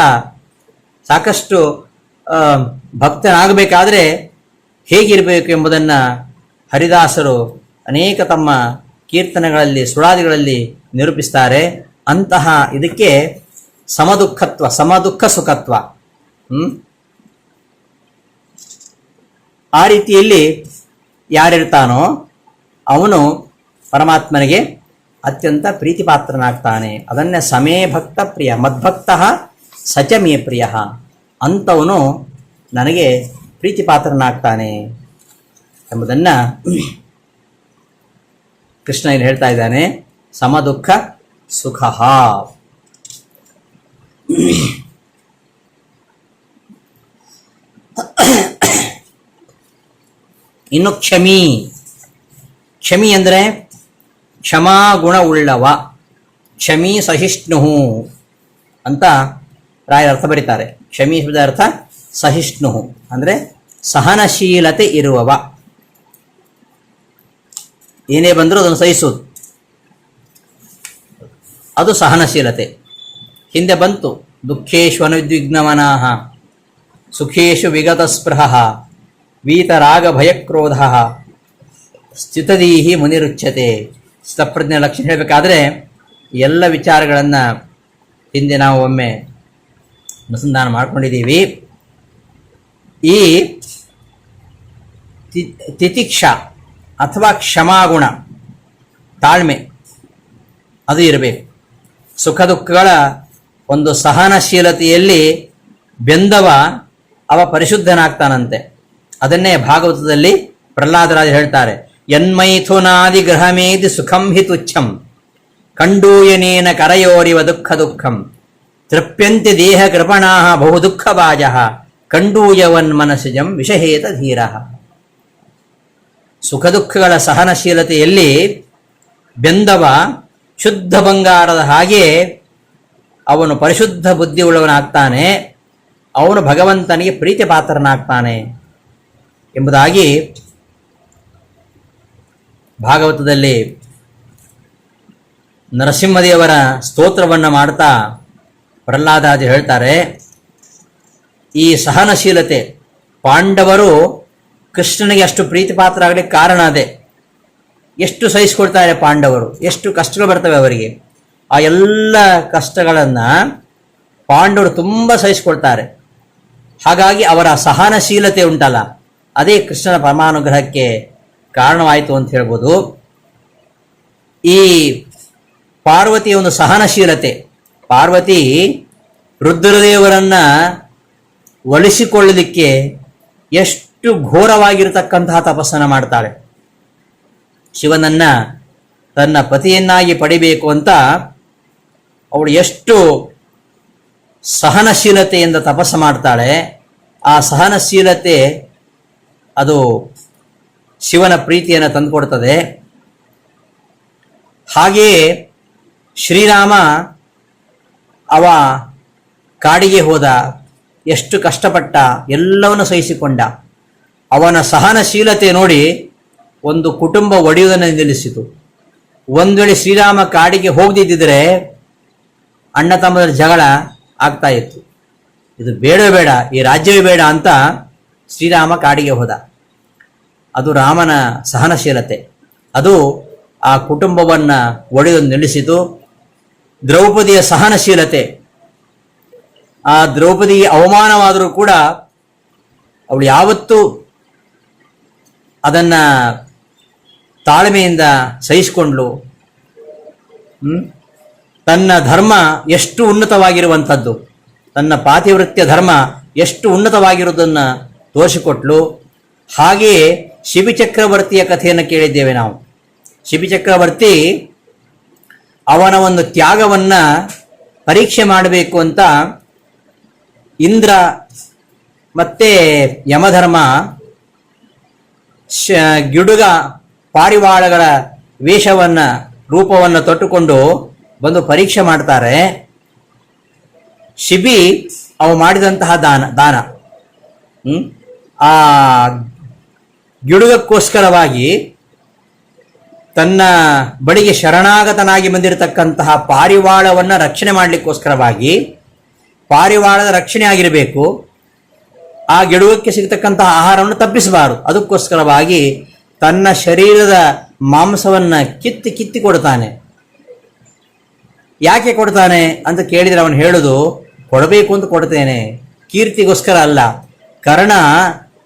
ಸಾಕಷ್ಟು ಭಕ್ತನಾಗಬೇಕಾದ್ರೆ ಹೇಗಿರಬೇಕು ಎಂಬುದನ್ನು ಹರಿದಾಸರು ಅನೇಕ ತಮ್ಮ ಕೀರ್ತನೆಗಳಲ್ಲಿ ಸುಳಾದಿಗಳಲ್ಲಿ ನಿರೂಪಿಸ್ತಾರೆ. ಅಂತಹ ಇದಕ್ಕೆ ಸಮದುಃಖ ಸುಖತ್ವ. ಆ ರೀತಿಯಲ್ಲಿ ಯಾರಿರ್ತಾನೋ ಅವನು ಪರಮಾತ್ಮನಿಗೆ ಅತ್ಯಂತ ಪ್ರೀತಿಪಾತ್ರನಾಗ್ತಾನೆ. ಅದನ್ನೇ ಸಮೇ ಭಕ್ತ ಪ್ರಿಯ ಮದ್ಭಕ್ತ ಸಚಮೇ ಪ್ರಿಯ, ಅಂಥವನು ನನಗೆ ಪ್ರೀತಿಪಾತ್ರನಾಗ್ತಾನೆ ಎಂಬುದನ್ನು ಕೃಷ್ಣ ಇಲ್ಲಿ ಹೇಳ್ತಾ ಇದ್ದಾನೆ. ಸಮದುಃಖ ಸುಖ. ಇನ್ನು ಕ್ಷಮಿ ಅಂದರೆ ಕ್ಷಮಾಗುಣ ಉಳ್ಳವ, ಕ್ಷಮಿ ಸಹಿಷ್ಣು ಅಂತ ರಾಯರ ಅರ್ಥ ಬರೀತಾರೆ. ಕ್ಷಮಿ ಶಬ್ದ ಅರ್ಥ ಸಹಿಷ್ಣು ಅಂದರೆ ಸಹನಶೀಲತೆ ಇರುವವ. ಏನೇ ಬಂದರೂ ಅದನ್ನು ಸಹಿಸುವುದು, ಅದು ಸಹನಶೀಲತೆ. ಹಿಂದೆ ಬಂತು, ದುಃಖೇಶು ಅನುದ್ವಿಗ್ನಮನಾಹ ಸುಖೇಶು ವಿಗತ ಸ್ಪೃಹ ವೀತರಾಗ ಭಯಕ್ರೋಧ ಸ್ಥಿತದೀಹಿ ಮುನಿರುಚ್ಯತೆ. ಸ್ಥಪ್ರಜ್ಞೆ ಲಕ್ಷಣ ಹೇಳಬೇಕಾದ್ರೆ ಎಲ್ಲ ವಿಚಾರಗಳನ್ನು ಹಿಂದೆ ನಾವು ಒಮ್ಮೆ ಅನುಸಂಧಾನ ಮಾಡ್ಕೊಂಡಿದ್ದೀವಿ. ಈ ತಿತಿಕ್ಷ ಅಥವಾ ಕ್ಷಮಾಗುಣ, ತಾಳ್ಮೆ, ಅದು ಇರಬೇಕು. ಸುಖ ದುಃಖಗಳ ಒಂದು ಸಹನಶೀಲತೆಯಲ್ಲಿ ಬೆಂದವ ಅವ ಪರಿಶುದ್ಧನಾಗ್ತಾನಂತೆ. ಅದನ್ನೇ ಭಾಗವತದಲ್ಲಿ ಪ್ರಹ್ಲಾದರಾಜ ಹೇಳ್ತಾರೆ. ಯನ್ಮೈಥುನಾದಿ ಗೃಹಮೇದಿ ಸುಖಂ ಹಿ ತುಚ್ಛಂ ಕಂಡೂಯನೇನ ಕರಯೋರಿವ ದುಃಖಂ ತೃಪ್ಯಂತೆ ದೇಹ ಕೃಪಣಾ ಬಹು ದುಃಖ ಬಾಜ ಕಂಡೂಯವನ್ ಮನಸ್ಸಜಂ ವಿಷಹೇತ ಧೀರ. ಸುಖ ದುಃಖಗಳ ಸಹನಶೀಲತೆಯಲ್ಲಿ ಬೆಂದವ ಶುದ್ಧ ಬಂಗಾರದ ಹಾಗೆ ಅವನು ಪರಿಶುದ್ಧ ಬುದ್ಧಿ ಉಳ್ಳವನಾಗ್ತಾನೆ. ಅವನು ಭಗವಂತನಿಗೆ ಪ್ರೀತಿ ಪಾತ್ರನಾಗ್ತಾನೆ ಎಂಬುದಾಗಿ ಭಾಗವತದಲ್ಲಿ ನರಸಿಂಹದೇವರ ಸ್ತೋತ್ರವನ್ನು ಮಾಡ್ತಾ ಪ್ರಹ್ಲಾದಾದಿ ಹೇಳ್ತಾರೆ. ಈ ಸಹನಶೀಲತೆ, ಪಾಂಡವರು ಕೃಷ್ಣನಿಗೆ ಅಷ್ಟು ಪ್ರೀತಿ ಪಾತ್ರ ಆಗಲಿಕ್ಕೆ ಕಾರಣ ಅದೇ. ಎಷ್ಟು ಸಹಿಸ್ಕೊಳ್ತಾರೆ ಪಾಂಡವರು, ಎಷ್ಟು ಕಷ್ಟಗಳು ಬರ್ತವೆ ಅವರಿಗೆ. ಆ ಎಲ್ಲ ಕಷ್ಟಗಳನ್ನು ಪಾಂಡವರು ತುಂಬ ಸಹಿಸ್ಕೊಳ್ತಾರೆ. ಹಾಗಾಗಿ ಅವರ ಸಹನಶೀಲತೆ ಉಂಟಲ್ಲ, ಅದೇ ಕೃಷ್ಣನ ಪರಮಾನುಗ್ರಹಕ್ಕೆ ಕಾರಣವಾಯಿತು ಅಂತ ಹೇಳ್ಬೋದು. ಈ ಪಾರ್ವತಿಯ ಒಂದು ಸಹನಶೀಲತೆ, ಪಾರ್ವತಿ ರುದ್ರದೇವರನ್ನು ಒಲಿಸಿಕೊಳ್ಳಲಿಕ್ಕೆ ಎಷ್ಟು ಘೋರವಾಗಿರತಕ್ಕಂತಹ ತಪಸ್ಸನ್ನು ಮಾಡ್ತಾಳೆ. ಶಿವನನ್ನ ತನ್ನ ಪತಿಯನ್ನಾಗಿ ಪಡಿಬೇಕು ಅಂತ ಅವಳು ಎಷ್ಟು ಸಹನಶೀಲತೆಯಿಂದ ತಪಸ್ಸು ಮಾಡ್ತಾಳೆ. ಆ ಸಹನಶೀಲತೆ ಅದು ಶಿವನ ಪ್ರೀತಿಯನ್ನು ತಂದುಕೊಡ್ತದೆ. ಹಾಗೆಯೇ ಶ್ರೀರಾಮ ಅವ ಕಾಡಿಗೆ ಹೋದ, ಎಷ್ಟು ಕಷ್ಟಪಟ್ಟ, ಎಲ್ಲವನ್ನು ಸಹಿಸಿಕೊಂಡ. ಅವನ ಸಹನಶೀಲತೆ ನೋಡಿ ಒಂದು ಕುಟುಂಬ ಒಡೆಯುವುದನ್ನು ನಿಲ್ಲಿಸಿತು. ಒಂದು ವೇಳೆ ಶ್ರೀರಾಮ ಕಾಡಿಗೆ ಹೋಗದಿದ್ದರೆ ಅಣ್ಣ ತಮ್ಮದ ಜಗಳ ಆಗ್ತಾ ಇತ್ತು. ಇದು ಬೇಡವೇ ಬೇಡ, ಈ ರಾಜ್ಯವೇ ಬೇಡ ಅಂತ ಶ್ರೀರಾಮ ಕಾಡಿಗೆ ಹೋದ. ಅದು ರಾಮನ ಸಹನಶೀಲತೆ, ಅದು ಆ ಕುಟುಂಬವನ್ನು ಒಡೆಯುವುದನ್ನು ನಿಲ್ಲಿಸಿತು. ದ್ರೌಪದಿಯ ಸಹನಶೀಲತೆ, ಆ ದ್ರೌಪದಿಗೆ ಅವಮಾನವಾದರೂ ಕೂಡ ಅವಳು ಯಾವತ್ತೂ ಅದನ್ನು ತಾಳ್ಮೆಯಿಂದ ಸಹಿಸಿಕೊಂಡ್ಳು. ತನ್ನ ಧರ್ಮ ಎಷ್ಟು ಉನ್ನತವಾಗಿರುವಂಥದ್ದು, ತನ್ನ ಪಾತಿವೃತ್ಯ ಧರ್ಮ ಎಷ್ಟು ಉನ್ನತವಾಗಿರುವುದನ್ನು ತೋರಿಸಿಕೊಟ್ಲು. ಹಾಗೆಯೇ ಶಿಬಿಚಕ್ರವರ್ತಿಯ ಕಥೆಯನ್ನು ಕೇಳಿದ್ದೇವೆ ನಾವು. ಶಿಬಿಚಕ್ರವರ್ತಿ ಅವನ ಒಂದು ತ್ಯಾಗವನ್ನು ಪರೀಕ್ಷೆ ಮಾಡಬೇಕು ಅಂತ ಇಂದ್ರ ಮತ್ತೆ ಯಮಧರ್ಮ ಗಿಡುಗ ಪಾರಿವಾಳಗಳ ವೇಷವನ್ನು ರೂಪವನ್ನು ತೊಟ್ಟುಕೊಂಡು ಬಂದು ಪರೀಕ್ಷೆ ಮಾಡ್ತಾರೆ. ಶಿಬಿ ಅವ ಮಾಡಿದಂತಹ ದಾನ ಆ ಗಿಡುಗಕ್ಕೋಸ್ಕರವಾಗಿ ತನ್ನ ಬಳಿಗೆ ಶರಣಾಗತನಾಗಿ ಬಂದಿರತಕ್ಕಂತಹ ಪಾರಿವಾಳವನ್ನು ರಕ್ಷಣೆ ಮಾಡಲಿಕ್ಕೋಸ್ಕರವಾಗಿ, ಪಾರಿವಾಳದ ರಕ್ಷಣೆ ಆಗಿರಬೇಕು, ಆ ಗಿಡುಗಕ್ಕೆ ಸಿಗತಕ್ಕಂತಹ ಆಹಾರವನ್ನು ತಪ್ಪಿಸಬಾರದು, ಅದಕ್ಕೋಸ್ಕರವಾಗಿ ತನ್ನ ಶರೀರದ ಮಾಂಸವನ್ನು ಕಿತ್ತಿ ಕೊಡ್ತಾನೆ. ಯಾಕೆ ಕೊಡ್ತಾನೆ ಅಂತ ಕೇಳಿದರೆ ಅವನು ಹೇಳುದು, ಕೊಡಬೇಕು ಅಂತ ಕೊಡ್ತೇನೆ, ಕೀರ್ತಿಗೋಸ್ಕರ ಅಲ್ಲ. ಕರ್ಣ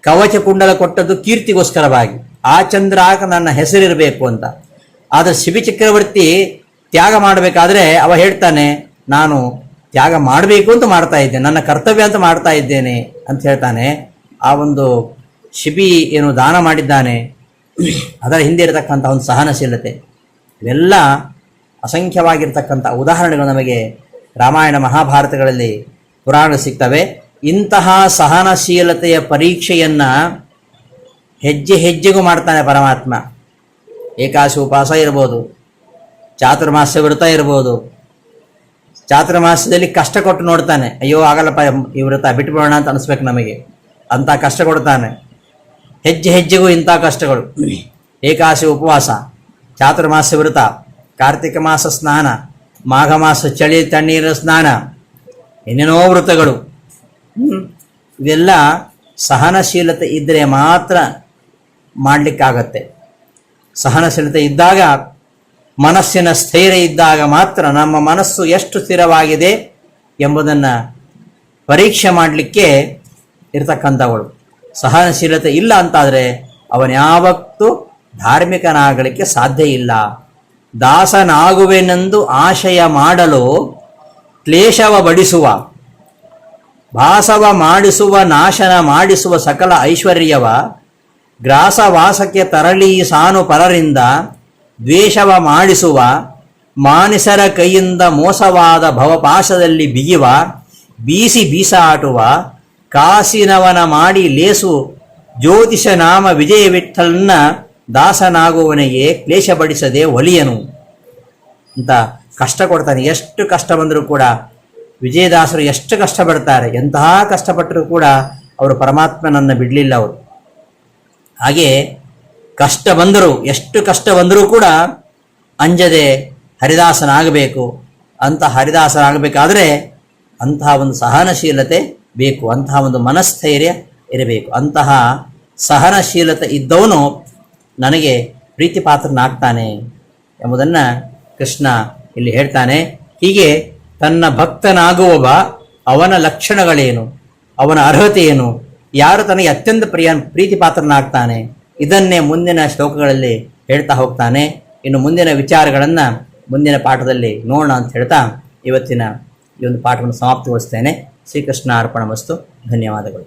ಕವಚ ಕುಂಡಲ ಕೊಟ್ಟದ್ದು ಕೀರ್ತಿಗೋಸ್ಕರವಾಗಿ, ಆ ಚಂದ್ರಾಕ ನನ್ನ ಹೆಸರಿರಬೇಕು ಅಂತ. ಆದರೆ ಶಿಬಿ ಚಕ್ರವರ್ತಿ ತ್ಯಾಗ ಮಾಡಬೇಕಾದ್ರೆ ಅವ ಹೇಳ್ತಾನೆ, ನಾನು ತ್ಯಾಗ ಮಾಡಬೇಕು ಅಂತ ಮಾಡ್ತಾ ಇದ್ದೇನೆ, ನನ್ನ ಕರ್ತವ್ಯ ಅಂತ ಮಾಡ್ತಾ ಇದ್ದೇನೆ ಅಂತ ಹೇಳ್ತಾನೆ. ಆ ಒಂದು ಶಿಬಿ ಏನು ದಾನ ಮಾಡಿದ್ದಾನೆ, ಅದರ ಹಿಂದೆ ಇರತಕ್ಕಂಥ ಒಂದು ಸಹನಶೀಲತೆ, ಇವೆಲ್ಲ ಅಸಂಖ್ಯವಾಗಿರ್ತಕ್ಕಂಥ ಉದಾಹರಣೆಗಳು ನಮಗೆ ರಾಮಾಯಣ ಮಹಾಭಾರತಗಳಲ್ಲಿ ಪುರಾಣ ಸಿಗ್ತವೆ. ಇಂತಹ ಸಹನಶೀಲತೆಯ ಪರೀಕ್ಷೆಯನ್ನು ಹೆಜ್ಜೆ ಹೆಜ್ಜೆಗೂ ಮಾಡ್ತಾನೆ ಪರಮಾತ್ಮ. ಏಕಾದಶಿ ಉಪವಾಸ ಇರ್ಬೋದು, ಚಾತುರ್ಮಾಸ್ಯ ವ್ರತ ಇರ್ಬೋದು. ಚಾತುರ್ಮಾಸ್ಯದಲ್ಲಿ ಕಷ್ಟ ಕೊಟ್ಟು ನೋಡ್ತಾನೆ, ಅಯ್ಯೋ ಆಗಲ್ಲಪ್ಪ ಈ ವ್ರತ ಬಿಟ್ಟುಬಿಡೋಣ ಅಂತ ಅನಿಸ್ಬೇಕು ನಮಗೆ, ಅಂಥ ಕಷ್ಟ ಕೊಡ್ತಾನೆ. ಹೆಜ್ಜೆ ಹೆಜ್ಜೆಗೂ ಇಂಥ ಕಷ್ಟಗಳು. ಏಕಾದಶಿ ಉಪವಾಸ, ಚಾತುರ್ಮಾಸ್ಯ ವ್ರತ, ಕಾರ್ತಿಕ ಮಾಸ ಸ್ನಾನ, ಮಾಘ ಮಾಸ ಚಳಿ ತಣ್ಣೀರ ಸ್ನಾನ, ಏನೇನೋ ವ್ರತಗಳು. ಇವೆಲ್ಲ ಸಹನಶೀಲತೆ ಇದ್ದರೆ ಮಾತ್ರ ಮಾಡಲಿಕ್ಕಾಗತ್ತೆ. ಸಹನಶೀಲತೆ ಇದ್ದಾಗ, ಮನಸ್ಸಿನ ಸ್ಥೈರ್ಯ ಇದ್ದಾಗ ಮಾತ್ರ ನಮ್ಮ ಮನಸ್ಸು ಎಷ್ಟು ಸ್ಥಿರವಾಗಿದೆ ಎಂಬುದನ್ನು ಪರೀಕ್ಷೆ ಮಾಡಲಿಕ್ಕೆ ಇರತಕ್ಕಂಥವಳು. ಸಹನಶೀಲತೆ ಇಲ್ಲ ಅಂತಾದರೆ ಅವನ್ಯಾವತ್ತೂ ಧಾರ್ಮಿಕನಾಗಲಿಕ್ಕೆ ಸಾಧ್ಯ ಇಲ್ಲ. ದಾಸನಾಗುವೆನೆಂದು ಆಶಯ ಮಾಡಲು ಕ್ಲೇಶವ ಬಡಿಸುವ, ಭಾಸವ ಮಾಡಿಸುವ, ನಾಶನ ಮಾಡಿಸುವ ಸಕಲ ಐಶ್ವರ್ಯವ ಗ್ರಾಸವಾಸಕ್ಕೆ ತರಳಿ ಸಾನು ಪರರಿಂದ ದ್ವೇಷವ ಮಾಡಿಸುವ, ಮಾನಿಸರ ಕೈಯಿಂದ ಮೋಸವಾದ ಭವಪಾಶದಲ್ಲಿ ಬಿಗಿವ, ಬೀಸಿ ಬೀಸಾಟುವ, ಕಾಸಿನವನ ಮಾಡಿ ಲೇಸು ಜ್ಯೋತಿಷ ನಾಮ ವಿಜಯ ವಿಠಲನ ದಾಸನಾಗುವವನಿಗೆ ಕ್ಲೇಶ ಬಡಿಸದೆ ಒಲಿಯನು ಅಂತ ಕಷ್ಟ ಕೊಡ್ತಾನೆ. ಎಷ್ಟು ಕಷ್ಟ ಬಂದರೂ ಕೂಡ ವಿಜಯದಾಸರು ಎಷ್ಟು ಕಷ್ಟಪಡ್ತಾರೆ, ಎಂತಹ ಕಷ್ಟಪಟ್ಟರೂ ಕೂಡ ಅವರು ಪರಮಾತ್ಮನನ್ನು ಬಿಡಲಿಲ್ಲ ಅವರು. ಹಾಗೆ ಕಷ್ಟ ಬಂದರೂ, ಎಷ್ಟು ಕಷ್ಟ ಬಂದರೂ ಕೂಡ ಅಂಜದೆ ಹರಿದಾಸನಾಗಬೇಕು. ಅಂತಹ ಹರಿದಾಸನಾಗಬೇಕಾದ್ರೆ ಅಂತಹ ಒಂದು ಸಹನಶೀಲತೆ ಬೇಕು, ಅಂತಹ ಒಂದು ಮನಸ್ಥೈರ್ಯ ಇರಬೇಕು. ಅಂತಹ ಸಹನಶೀಲತೆ ಇದ್ದವನು ನನಗೆ ಪ್ರೀತಿ ಪಾತ್ರನಾಗ್ತಾನೆ ಎಂಬುದನ್ನು ಕೃಷ್ಣ ಇಲ್ಲಿ ಹೇಳ್ತಾನೆ. ಹೀಗೆ ತನ್ನ ಭಕ್ತನಾಗುವವ ಅವನ ಲಕ್ಷಣಗಳೇನು, ಅವನ ಅರ್ಹತೆ ಏನು, ಯಾರು ತನಗೆ ಅತ್ಯಂತ ಪ್ರೀತಿ ಪಾತ್ರನಾಗ್ತಾನೆ, ಇದನ್ನೇ ಮುಂದಿನ ಶ್ಲೋಕಗಳಲ್ಲಿ ಹೇಳ್ತಾ ಹೋಗ್ತಾನೆ. ಇನ್ನು ಮುಂದಿನ ವಿಚಾರಗಳನ್ನು ಮುಂದಿನ ಪಾಠದಲ್ಲಿ ನೋಡೋಣ ಅಂತ ಹೇಳ್ತಾ ಇವತ್ತಿನ ಈ ಒಂದು ಪಾಠವನ್ನು ಸಮಾಪ್ತಿಗೊಳಿಸ್ತೇನೆ. ಶ್ರೀಕೃಷ್ಣ ಅರ್ಪಣಮಸ್ತು. ಧನ್ಯವಾದಗಳು.